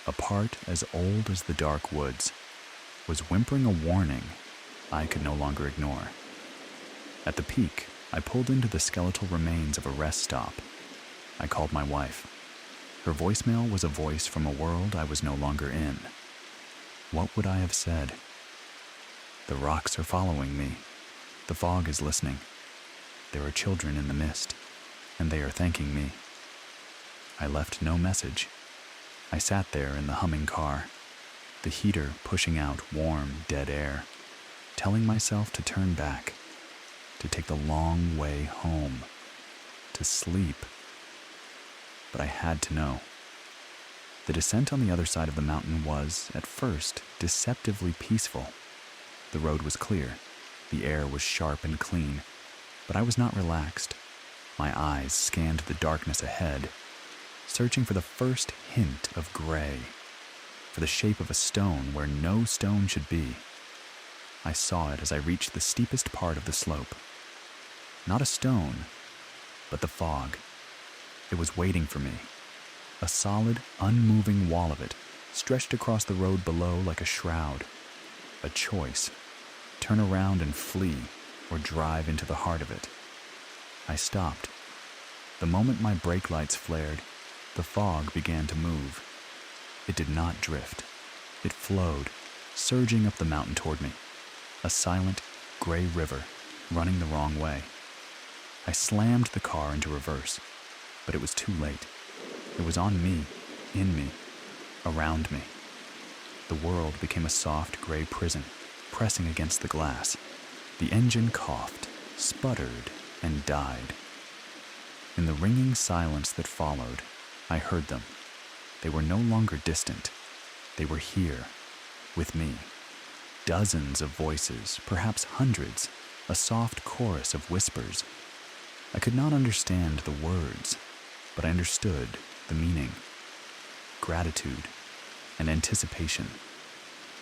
a part as old as the dark woods, was whimpering a warning I could no longer ignore. At the peak, I pulled into the skeletal remains of a rest stop. I called my wife. Her voicemail was a voice from a world I was no longer in. What would I have said? "The rocks are following me." The fog is listening. There are children in the mist, and they are thanking me. I left no message. I sat there in the humming car, the heater pushing out warm, dead air, telling myself to turn back, to take the long way home, to sleep. But I had to know. The descent on the other side of the mountain was, at first, deceptively peaceful. The road was clear, the air was sharp and clean, but I was not relaxed. My eyes scanned the darkness ahead, searching for the first hint of gray, for the shape of a stone where no stone should be. I saw it as I reached the steepest part of the slope. Not a stone, but the fog. It was waiting for me. A solid, unmoving wall of it stretched across the road below like a shroud. A choice: turn around and flee, or drive into the heart of it. I stopped. The moment my brake lights flared, the fog began to move. It did not drift. It flowed, surging up the mountain toward me. A silent, gray river, running the wrong way. I slammed the car into reverse, but it was too late. It was on me, in me, around me. The world became a soft, gray prison, pressing against the glass. The engine coughed, sputtered, and died. In the ringing silence that followed, I heard them. They were no longer distant. They were here, with me. Dozens of voices, perhaps hundreds, a soft chorus of whispers. I could not understand the words, but I understood the meaning. Gratitude and anticipation.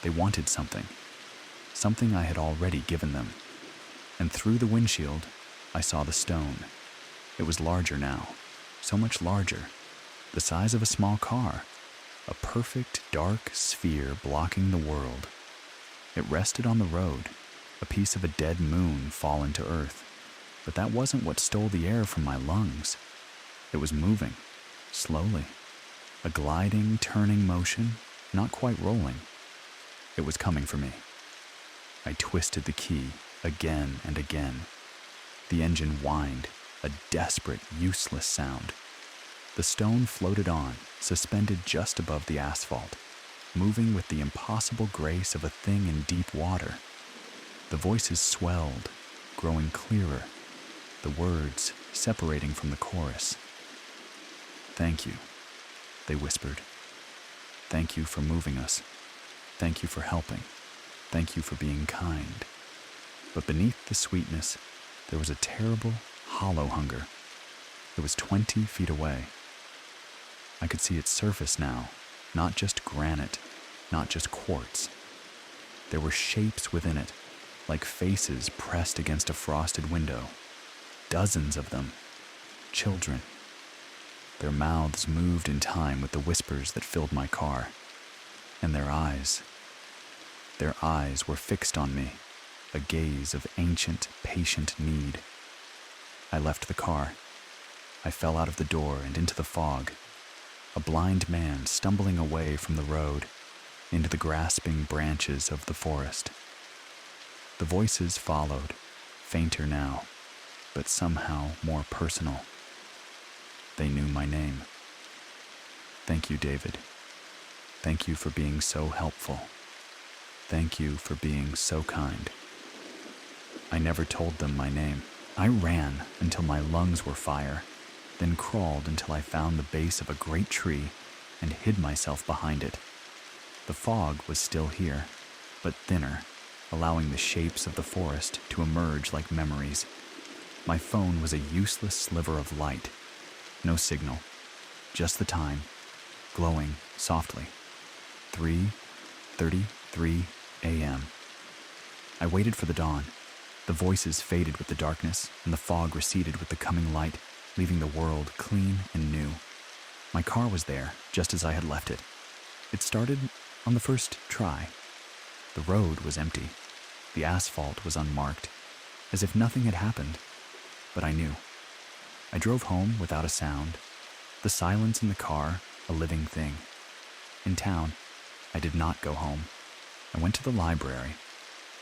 They wanted something I had already given them. And through the windshield, I saw the stone. It was larger now, so much larger, the size of a small car, a perfect dark sphere blocking the world. It rested on the road, a piece of a dead moon fallen to earth, but that wasn't what stole the air from my lungs. It was moving, slowly, a gliding, turning motion, not quite rolling. It was coming for me. I twisted the key again and again. The engine whined, a desperate, useless sound. The stone floated on, suspended just above the asphalt, moving with the impossible grace of a thing in deep water. The voices swelled, growing clearer, the words separating from the chorus. "Thank you," they whispered. "Thank you for moving us. Thank you for helping. Thank you for being kind." But beneath the sweetness, there was a terrible, hollow hunger. It was 20 feet away. I could see its surface now, not just granite, not just quartz. There were shapes within it, like faces pressed against a frosted window. Dozens of them. Children. Their mouths moved in time with the whispers that filled my car. And their eyes were fixed on me, a gaze of ancient, patient need. I left the car. I fell out of the door and into the fog, a blind man stumbling away from the road into the grasping branches of the forest. The voices followed, fainter now, but somehow more personal. They knew my name. "Thank you, David. Thank you for being so helpful. Thank you for being so kind." I never told them my name. I ran until my lungs were fire, then crawled until I found the base of a great tree and hid myself behind it. The fog was still here, but thinner, allowing the shapes of the forest to emerge like memories. My phone was a useless sliver of light. No signal, just the time, glowing softly. 3:33 a.m. I waited for the dawn. The voices faded with the darkness, and the fog receded with the coming light, leaving the world clean and new. My car was there, just as I had left it. It started on the first try. The road was empty. The asphalt was unmarked, as if nothing had happened. But I knew. I drove home without a sound, the silence in the car a living thing. In town, I did not go home. I went to the library,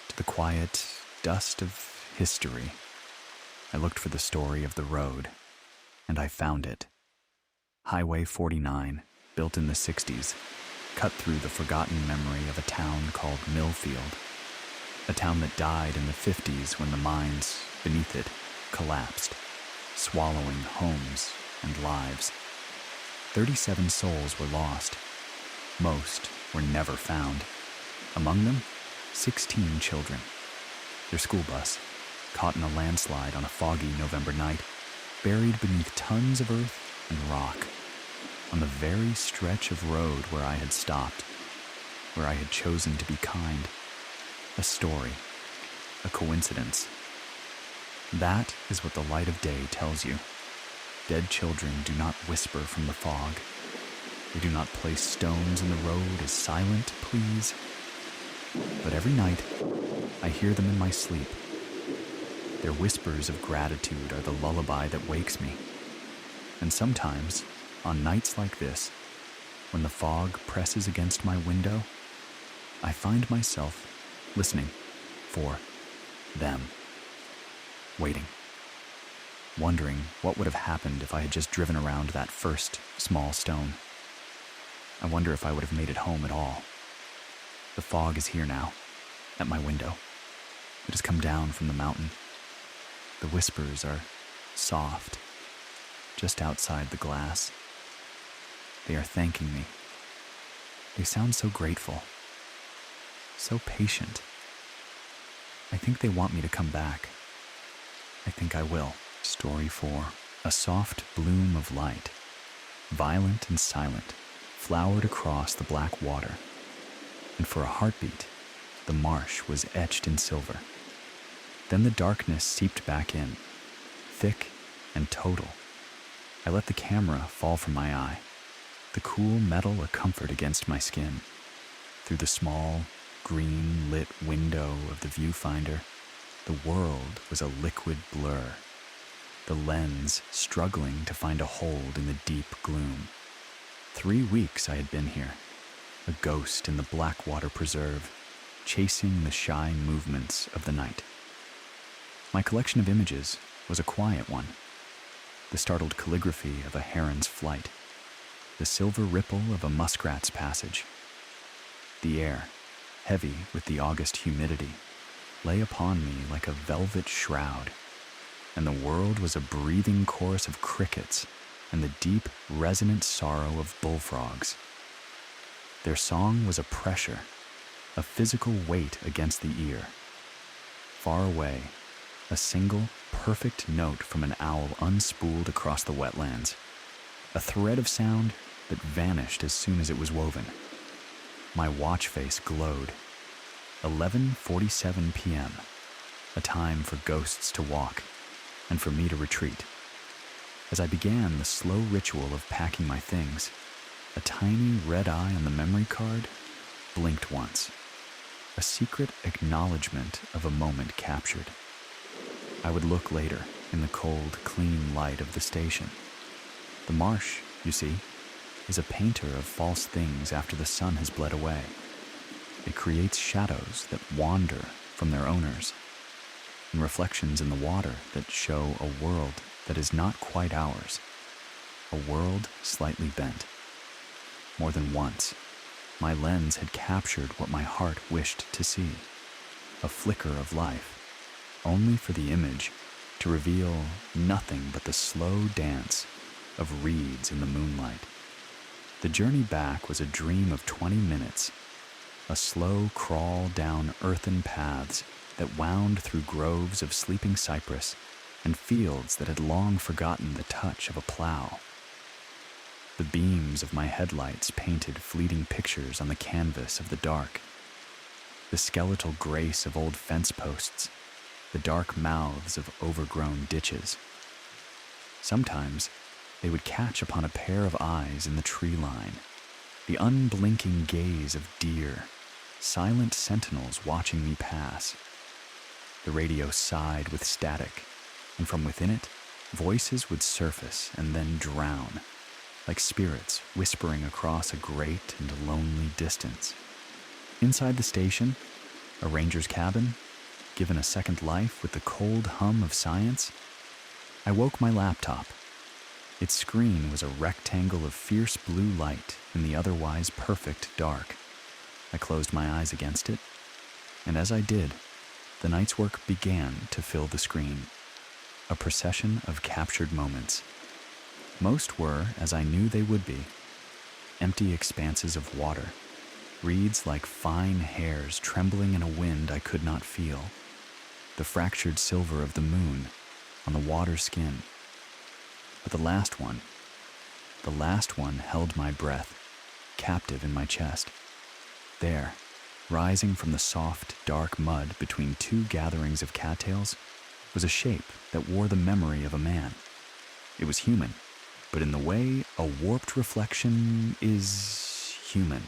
to the quiet dust of history. I looked for the story of the road, and I found it. Highway 49, built in the 60s, cut through the forgotten memory of a town called Millfield, a town that died in the 50s when the mines beneath it collapsed, swallowing homes and lives. 37 souls were lost. Most were never found. Among them, 16 children. Their school bus, caught in a landslide on a foggy November night, buried beneath tons of earth and rock, on the very stretch of road where I had stopped, where I had chosen to be kind. A story, a coincidence. That is what the light of day tells you. Dead children do not whisper from the fog. They do not place stones in the road as silent pleas. But every night, I hear them in my sleep. Their whispers of gratitude are the lullaby that wakes me. And sometimes, on nights like this, when the fog presses against my window, I find myself listening for them, waiting, wondering what would have happened if I had just driven around that first small stone. I wonder if I would have made it home at all. The fog is here now, at my window. It has come down from the mountain. The whispers are soft, just outside the glass. They are thanking me. They sound so grateful, so patient. I think they want me to come back. I think I will. Story 4. A soft bloom of light, violent and silent, flowered across the black water, and for a heartbeat, the marsh was etched in silver. Then the darkness seeped back in, thick and total. I let the camera fall from my eye, the cool metal a comfort against my skin. Through the small, green-lit window of the viewfinder, the world was a liquid blur, the lens struggling to find a hold in the deep gloom. 3 weeks I had been here, a ghost in the Blackwater Preserve, chasing the shy movements of the night. My collection of images was a quiet one. The startled calligraphy of a heron's flight, the silver ripple of a muskrat's passage. The air, heavy with the August humidity, lay upon me like a velvet shroud, and the world was a breathing chorus of crickets and the deep, resonant sorrow of bullfrogs. Their song was a pressure, a physical weight against the ear. Far away, a single, perfect note from an owl unspooled across the wetlands, a thread of sound that vanished as soon as it was woven. My watch face glowed. 11:47 p.m., a time for ghosts to walk and for me to retreat. As I began the slow ritual of packing my things, a tiny red eye on the memory card blinked once, a secret acknowledgement of a moment captured. I would look later in the cold, clean light of the station. The marsh, you see, is a painter of false things after the sun has bled away. It creates shadows that wander from their owners, and reflections in the water that show a world that is not quite ours, a world slightly bent. More than once, my lens had captured what my heart wished to see, a flicker of life, only for the image to reveal nothing but the slow dance of reeds in the moonlight. The journey back was a dream of 20 minutes, a slow crawl down earthen paths that wound through groves of sleeping cypress and fields that had long forgotten the touch of a plow. The beams of my headlights painted fleeting pictures on the canvas of the dark. The skeletal grace of old fence posts, the dark mouths of overgrown ditches. Sometimes they would catch upon a pair of eyes in the tree line, the unblinking gaze of deer, silent sentinels watching me pass. The radio sighed with static, and from within it, voices would surface and then drown, like spirits whispering across a great and lonely distance. Inside the station, a ranger's cabin, given a second life with the cold hum of science, I woke my laptop. Its screen was a rectangle of fierce blue light in the otherwise perfect dark. I closed my eyes against it, and as I did, the night's work began to fill the screen. A procession of captured moments. Most were, as I knew they would be, empty expanses of water, reeds like fine hairs trembling in a wind I could not feel, the fractured silver of the moon on the water skin. But the last one held my breath, captive in my chest. There, rising from the soft, dark mud between two gatherings of cattails, was a shape that wore the memory of a man. It was human, but in the way a warped reflection is human.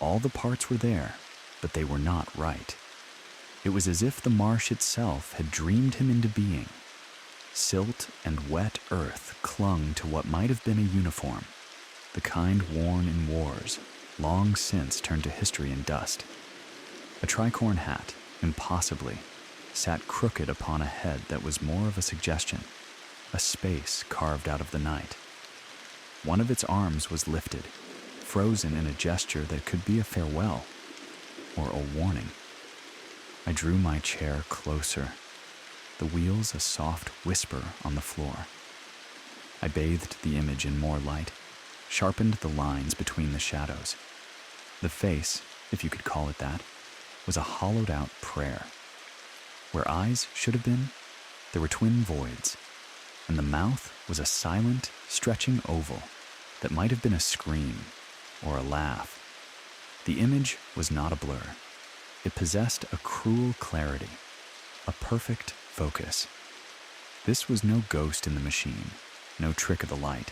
All the parts were there, but they were not right. It was as if the marsh itself had dreamed him into being. Silt and wet earth clung to what might have been a uniform, the kind worn in wars, long since turned to history and dust. A tricorn hat, impossibly, sat crooked upon a head that was more of a suggestion, a space carved out of the night. One of its arms was lifted, frozen in a gesture that could be a farewell or a warning. I drew my chair closer, the wheels a soft whisper on the floor. I bathed the image in more light, sharpened the lines between the shadows. The face, if you could call it that, was a hollowed-out prayer. Where eyes should have been, there were twin voids, and the mouth was a silent, stretching oval that might have been a scream or a laugh. The image was not a blur. It possessed a cruel clarity, a perfect focus. This was no ghost in the machine, no trick of the light.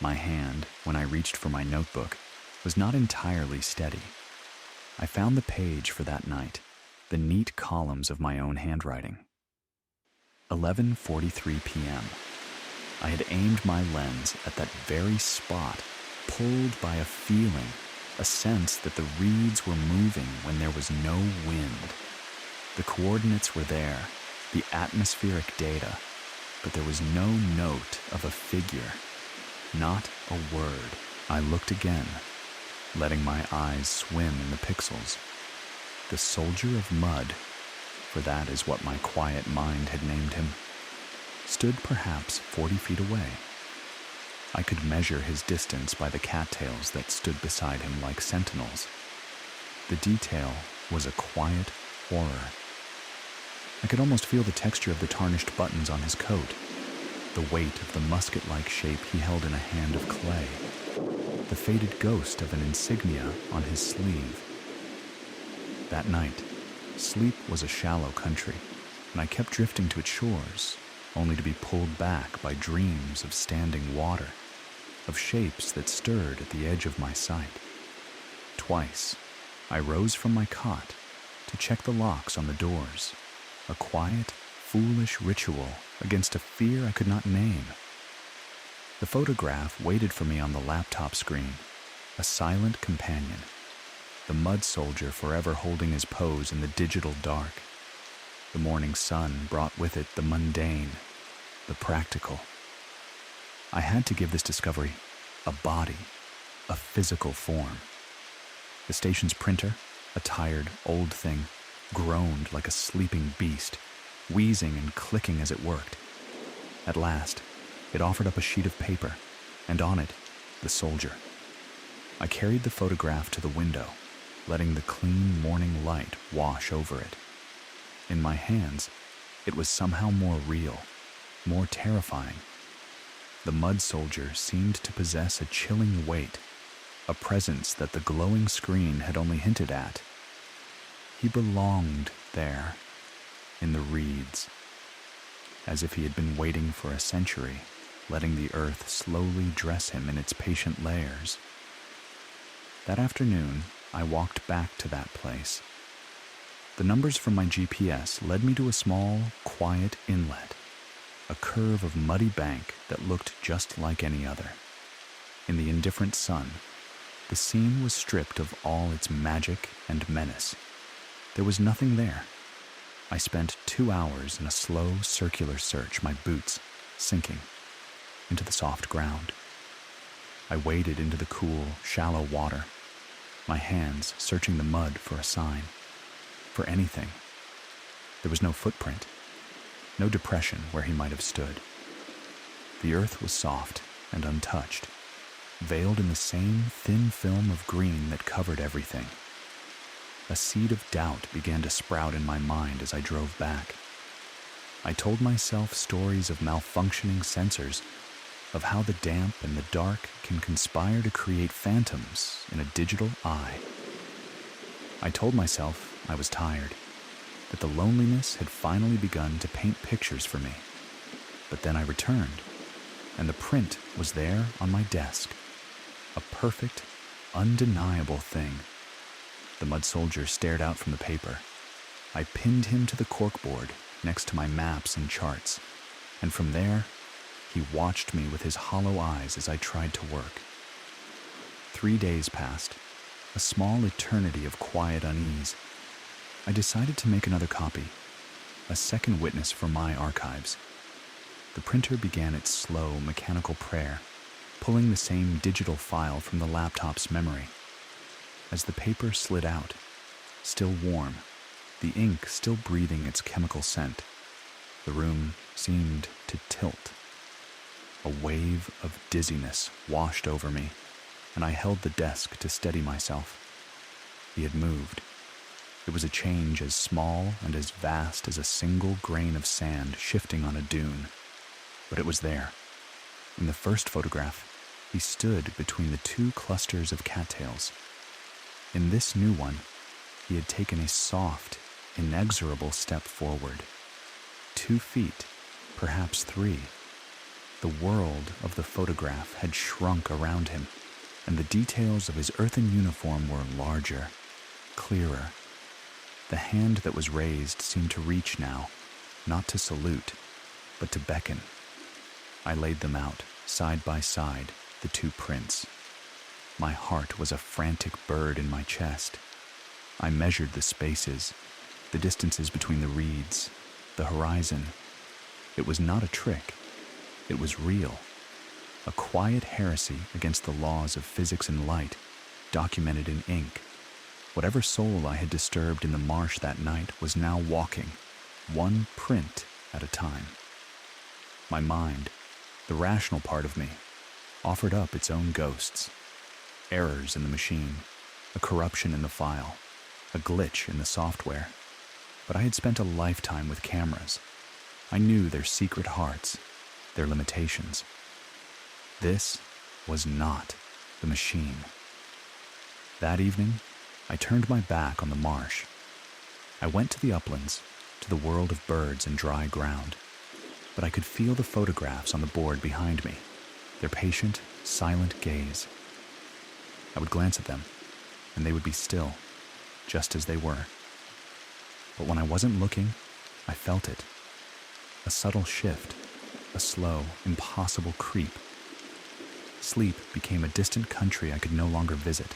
My hand, when I reached for my notebook, was not entirely steady. I found the page for that night, the neat columns of my own handwriting. 11:43 p.m. I had aimed my lens at that very spot, pulled by a feeling, a sense that the reeds were moving when there was no wind. The coordinates were there, the atmospheric data, but there was no note of a figure, not a word. I looked again, letting my eyes swim in the pixels. The soldier of mud, for that is what my quiet mind had named him, stood perhaps 40 feet away. I could measure his distance by the cattails that stood beside him like sentinels. The detail was a quiet horror. I could almost feel the texture of the tarnished buttons on his coat, the weight of the musket-like shape he held in a hand of clay, the faded ghost of an insignia on his sleeve. That night, sleep was a shallow country, and I kept drifting to its shores, only to be pulled back by dreams of standing water, of shapes that stirred at the edge of my sight. Twice, I rose from my cot to check the locks on the doors, a quiet, foolish ritual against a fear I could not name. The photograph waited for me on the laptop screen, a silent companion, the mud soldier forever holding his pose in the digital dark. The morning sun brought with it the mundane, the practical. I had to give this discovery a body, a physical form. The station's printer, a tired, old thing, groaned like a sleeping beast, wheezing and clicking as it worked. At last, it offered up a sheet of paper, and on it, the soldier. I carried the photograph to the window, letting the clean morning light wash over it. In my hands, it was somehow more real, more terrifying. The mud soldier seemed to possess a chilling weight, a presence that the glowing screen had only hinted at. He belonged there, in the reeds, as if he had been waiting for a century, letting the earth slowly dress him in its patient layers. That afternoon, I walked back to that place. The numbers from my GPS led me to a small, quiet inlet, a curve of muddy bank that looked just like any other. In the indifferent sun, the scene was stripped of all its magic and menace. There was nothing there, I spent 2 hours in a slow, circular search, my boots sinking into the soft ground. I waded into the cool, shallow water, my hands searching the mud for a sign, for anything. There was no footprint, no depression where he might have stood. The earth was soft and untouched, veiled in the same thin film of green that covered everything. A seed of doubt began to sprout in my mind as I drove back. I told myself stories of malfunctioning sensors, of how the damp and the dark can conspire to create phantoms in a digital eye. I told myself I was tired, that the loneliness had finally begun to paint pictures for me. But then I returned, and the print was there on my desk, a perfect, undeniable thing. The mud soldier stared out from the paper. I pinned him to the corkboard next to my maps and charts, and from there, he watched me with his hollow eyes as I tried to work. 3 days passed, a small eternity of quiet unease. I decided to make another copy, a second witness for my archives. The printer began its slow, mechanical prayer, pulling the same digital file from the laptop's memory. As the paper slid out, still warm, the ink still breathing its chemical scent, the room seemed to tilt. A wave of dizziness washed over me, and I held the desk to steady myself. He had moved. It was a change as small and as vast as a single grain of sand shifting on a dune. But it was there. In the first photograph, he stood between the 2 clusters of cattails. In this new one, he had taken a soft, inexorable step forward. 2 feet, perhaps 3. The world of the photograph had shrunk around him, and the details of his earthen uniform were larger, clearer. The hand that was raised seemed to reach now, not to salute, but to beckon. I laid them out, side by side, the 2 prints. My heart was a frantic bird in my chest. I measured the spaces, the distances between the reeds, the horizon. It was not a trick. It was real. A quiet heresy against the laws of physics and light, documented in ink. Whatever soul I had disturbed in the marsh that night was now walking, one print at a time. My mind, the rational part of me, offered up its own ghosts. Errors in the machine, a corruption in the file, a glitch in the software. But I had spent a lifetime with cameras. I knew their secret hearts, their limitations. This was not the machine. That evening, I turned my back on the marsh. I went to the uplands, to the world of birds and dry ground. But I could feel the photographs on the board behind me, their patient, silent gaze. I would glance at them, and they would be still, just as they were. But when I wasn't looking, I felt it. A subtle shift, a slow, impossible creep. Sleep became a distant country I could no longer visit.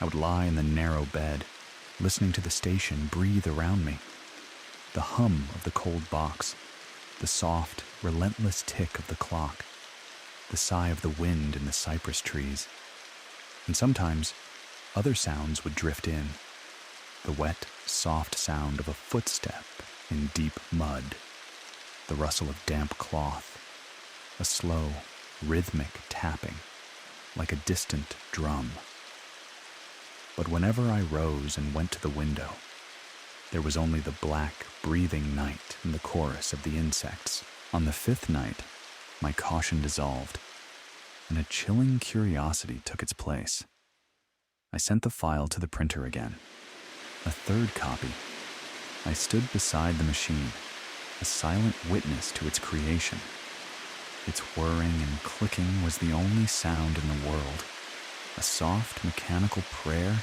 I would lie in the narrow bed, listening to the station breathe around me. The hum of the cold box, the soft, relentless tick of the clock, the sigh of the wind in the cypress trees. And sometimes, other sounds would drift in. The wet, soft sound of a footstep in deep mud, the rustle of damp cloth, a slow, rhythmic tapping, like a distant drum. But whenever I rose and went to the window, there was only the black, breathing night and the chorus of the insects. On the 5th night, my caution dissolved, and a chilling curiosity took its place. I sent the file to the printer again. A 3rd copy. I stood beside the machine, a silent witness to its creation. Its whirring and clicking was the only sound in the world, a soft mechanical prayer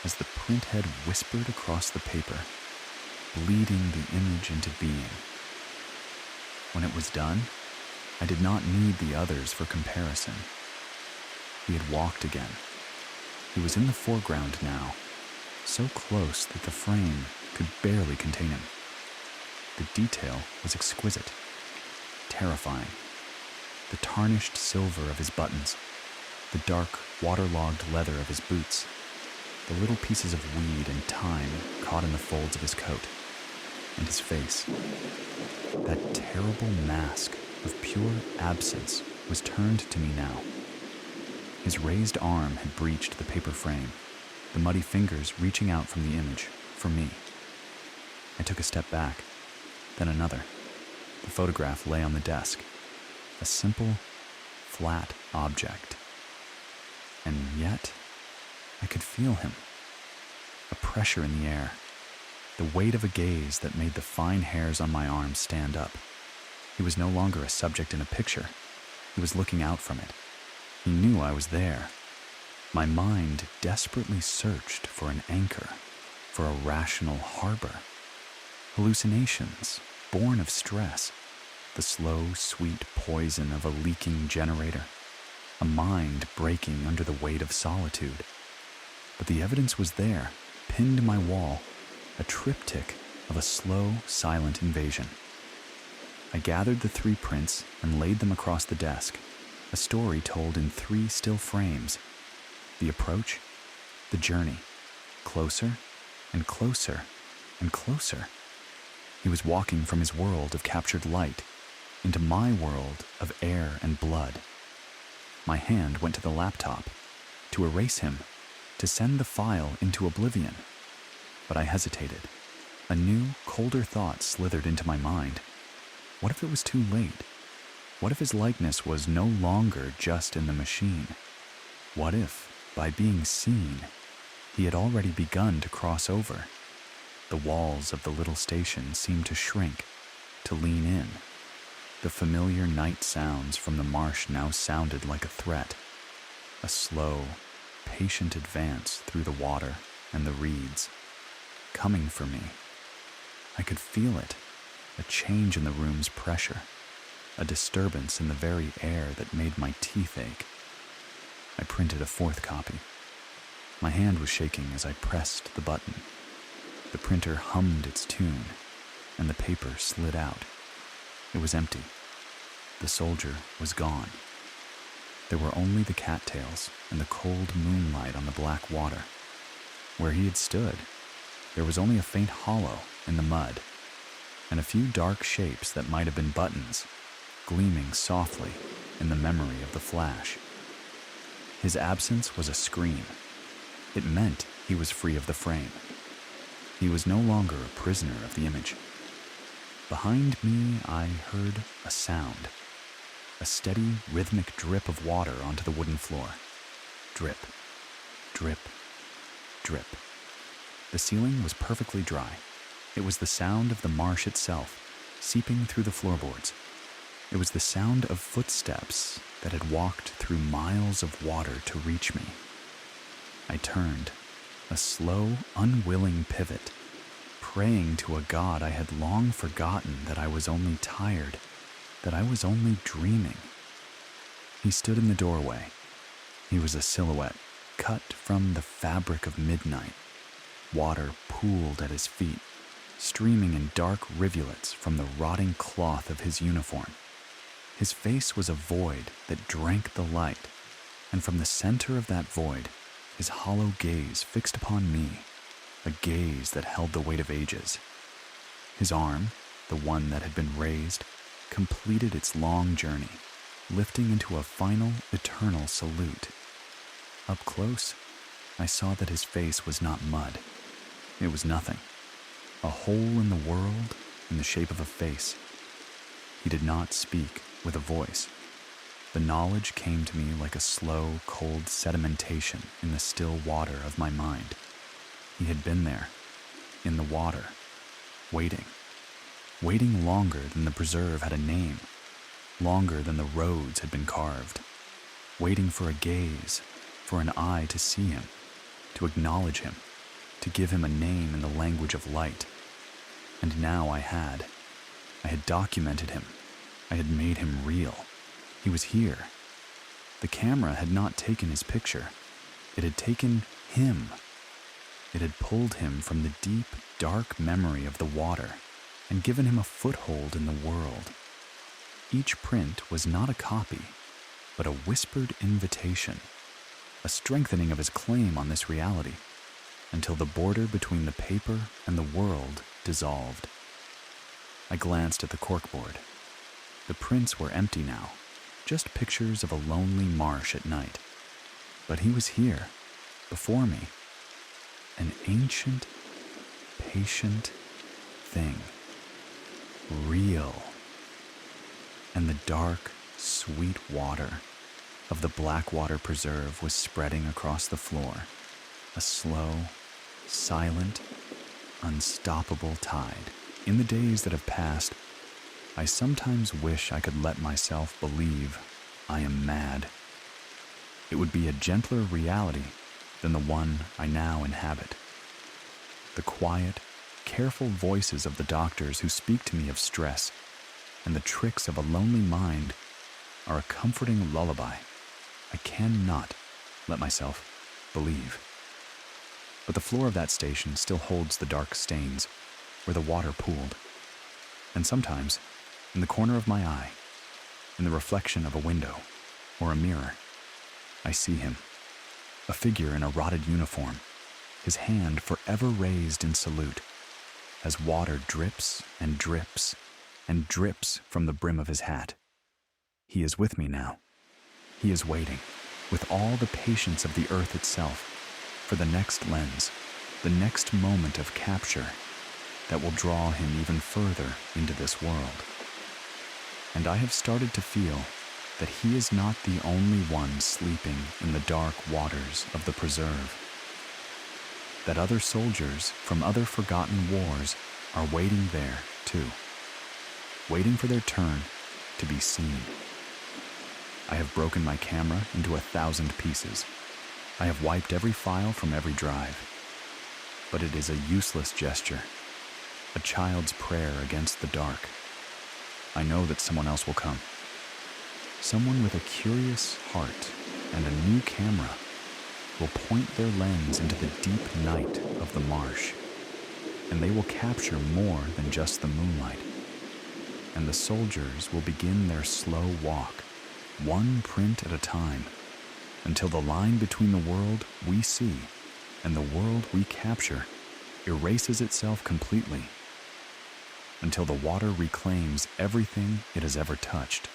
as the printhead whispered across the paper, bleeding the image into being. When it was done, I did not need the others for comparison. He had walked again. He was in the foreground now, so close that the frame could barely contain him. The detail was exquisite, terrifying. The tarnished silver of his buttons, the dark, waterlogged leather of his boots, the little pieces of weed and thyme caught in the folds of his coat, and his face. That terrible mask of pure absence was turned to me now. His raised arm had breached the paper frame, the muddy fingers reaching out from the image for me. I took a step back, then another. The photograph lay on the desk, a simple, flat object. And yet, I could feel him. A pressure in the air, the weight of a gaze that made the fine hairs on my arm stand up. He was no longer a subject in a picture. He was looking out from it. He knew I was there. My mind desperately searched for an anchor, for a rational harbor. Hallucinations, born of stress, the slow, sweet poison of a leaking generator, a mind breaking under the weight of solitude. But the evidence was there, pinned to my wall, a triptych of a slow, silent invasion. I gathered the 3 prints and laid them across the desk, a story told in 3 still frames. The approach, the journey, closer and closer and closer. He was walking from his world of captured light into my world of air and blood. My hand went to the laptop, to erase him, to send the file into oblivion. But I hesitated. A new, colder thought slithered into my mind. What if it was too late? What if his likeness was no longer just in the machine? What if, by being seen, he had already begun to cross over? The walls of the little station seemed to shrink, to lean in. The familiar night sounds from the marsh now sounded like a threat. A slow, patient advance through the water and the reeds, coming for me. I could feel it, a change in the room's pressure, a disturbance in the very air that made my teeth ache. I printed a 4th copy. My hand was shaking as I pressed the button. The printer hummed its tune, and the paper slid out. It was empty. The soldier was gone. There were only the cattails and the cold moonlight on the black water. Where he had stood, there was only a faint hollow in the mud, and a few dark shapes that might have been buttons, gleaming softly in the memory of the flash. His absence was a scream. It meant he was free of the frame. He was no longer a prisoner of the image. Behind me, I heard a sound, a steady, rhythmic drip of water onto the wooden floor. Drip, drip, drip. The ceiling was perfectly dry. It was the sound of the marsh itself, seeping through the floorboards. It was the sound of footsteps that had walked through miles of water to reach me. I turned, a slow, unwilling pivot, praying to a God I had long forgotten that I was only tired, that I was only dreaming. He stood in the doorway. He was a silhouette cut from the fabric of midnight. Water pooled at his feet, streaming in dark rivulets from the rotting cloth of his uniform. His face was a void that drank the light, and from the center of that void, his hollow gaze fixed upon me, a gaze that held the weight of ages. His arm, the one that had been raised, completed its long journey, lifting into a final, eternal salute. Up close, I saw that his face was not mud. It was nothing. A hole in the world in the shape of a face. He did not speak with a voice. The knowledge came to me like a slow, cold sedimentation in the still water of my mind. He had been there, in the water, waiting longer than the preserve had a name, longer than the roads had been carved, waiting for a gaze, for an eye to see him, to acknowledge him, to give him a name in the language of light. And now I had documented him. I had made him real. He was here. The camera had not taken his picture. It had taken him. It had pulled him from the deep, dark memory of the water, and given him a foothold in the world. Each print was not a copy, but a whispered invitation, a strengthening of his claim on this reality, until the border between the paper and the world dissolved. I glanced at the corkboard. The prints were empty now, just pictures of a lonely marsh at night. But he was here, before me, an ancient, patient thing, real. And the dark, sweet water of the Blackwater Preserve was spreading across the floor, a slow, silent, unstoppable tide. In the days that have passed, I sometimes wish I could let myself believe I am mad. It would be a gentler reality than the one I now inhabit. The quiet, careful voices of the doctors who speak to me of stress and the tricks of a lonely mind are a comforting lullaby I cannot let myself believe. But the floor of that station still holds the dark stains where the water pooled. And sometimes, in the corner of my eye, in the reflection of a window or a mirror, I see him, a figure in a rotted uniform, his hand forever raised in salute, as water drips and drips and drips from the brim of his hat. He is with me now. He is waiting, with all the patience of the earth itself, for the next lens, the next moment of capture that will draw him even further into this world. And I have started to feel that he is not the only one sleeping in the dark waters of the preserve. That other soldiers from other forgotten wars are waiting there, too, waiting for their turn to be seen. I have broken my camera into 1,000 pieces. I have wiped every file from every drive. But it is a useless gesture, a child's prayer against the dark. I know that someone else will come. Someone with a curious heart and a new camera will point their lens into the deep night of the marsh, and they will capture more than just the moonlight. And the soldiers will begin their slow walk, one print at a time, until the line between the world we see and the world we capture erases itself completely, until the water reclaims everything it has ever touched.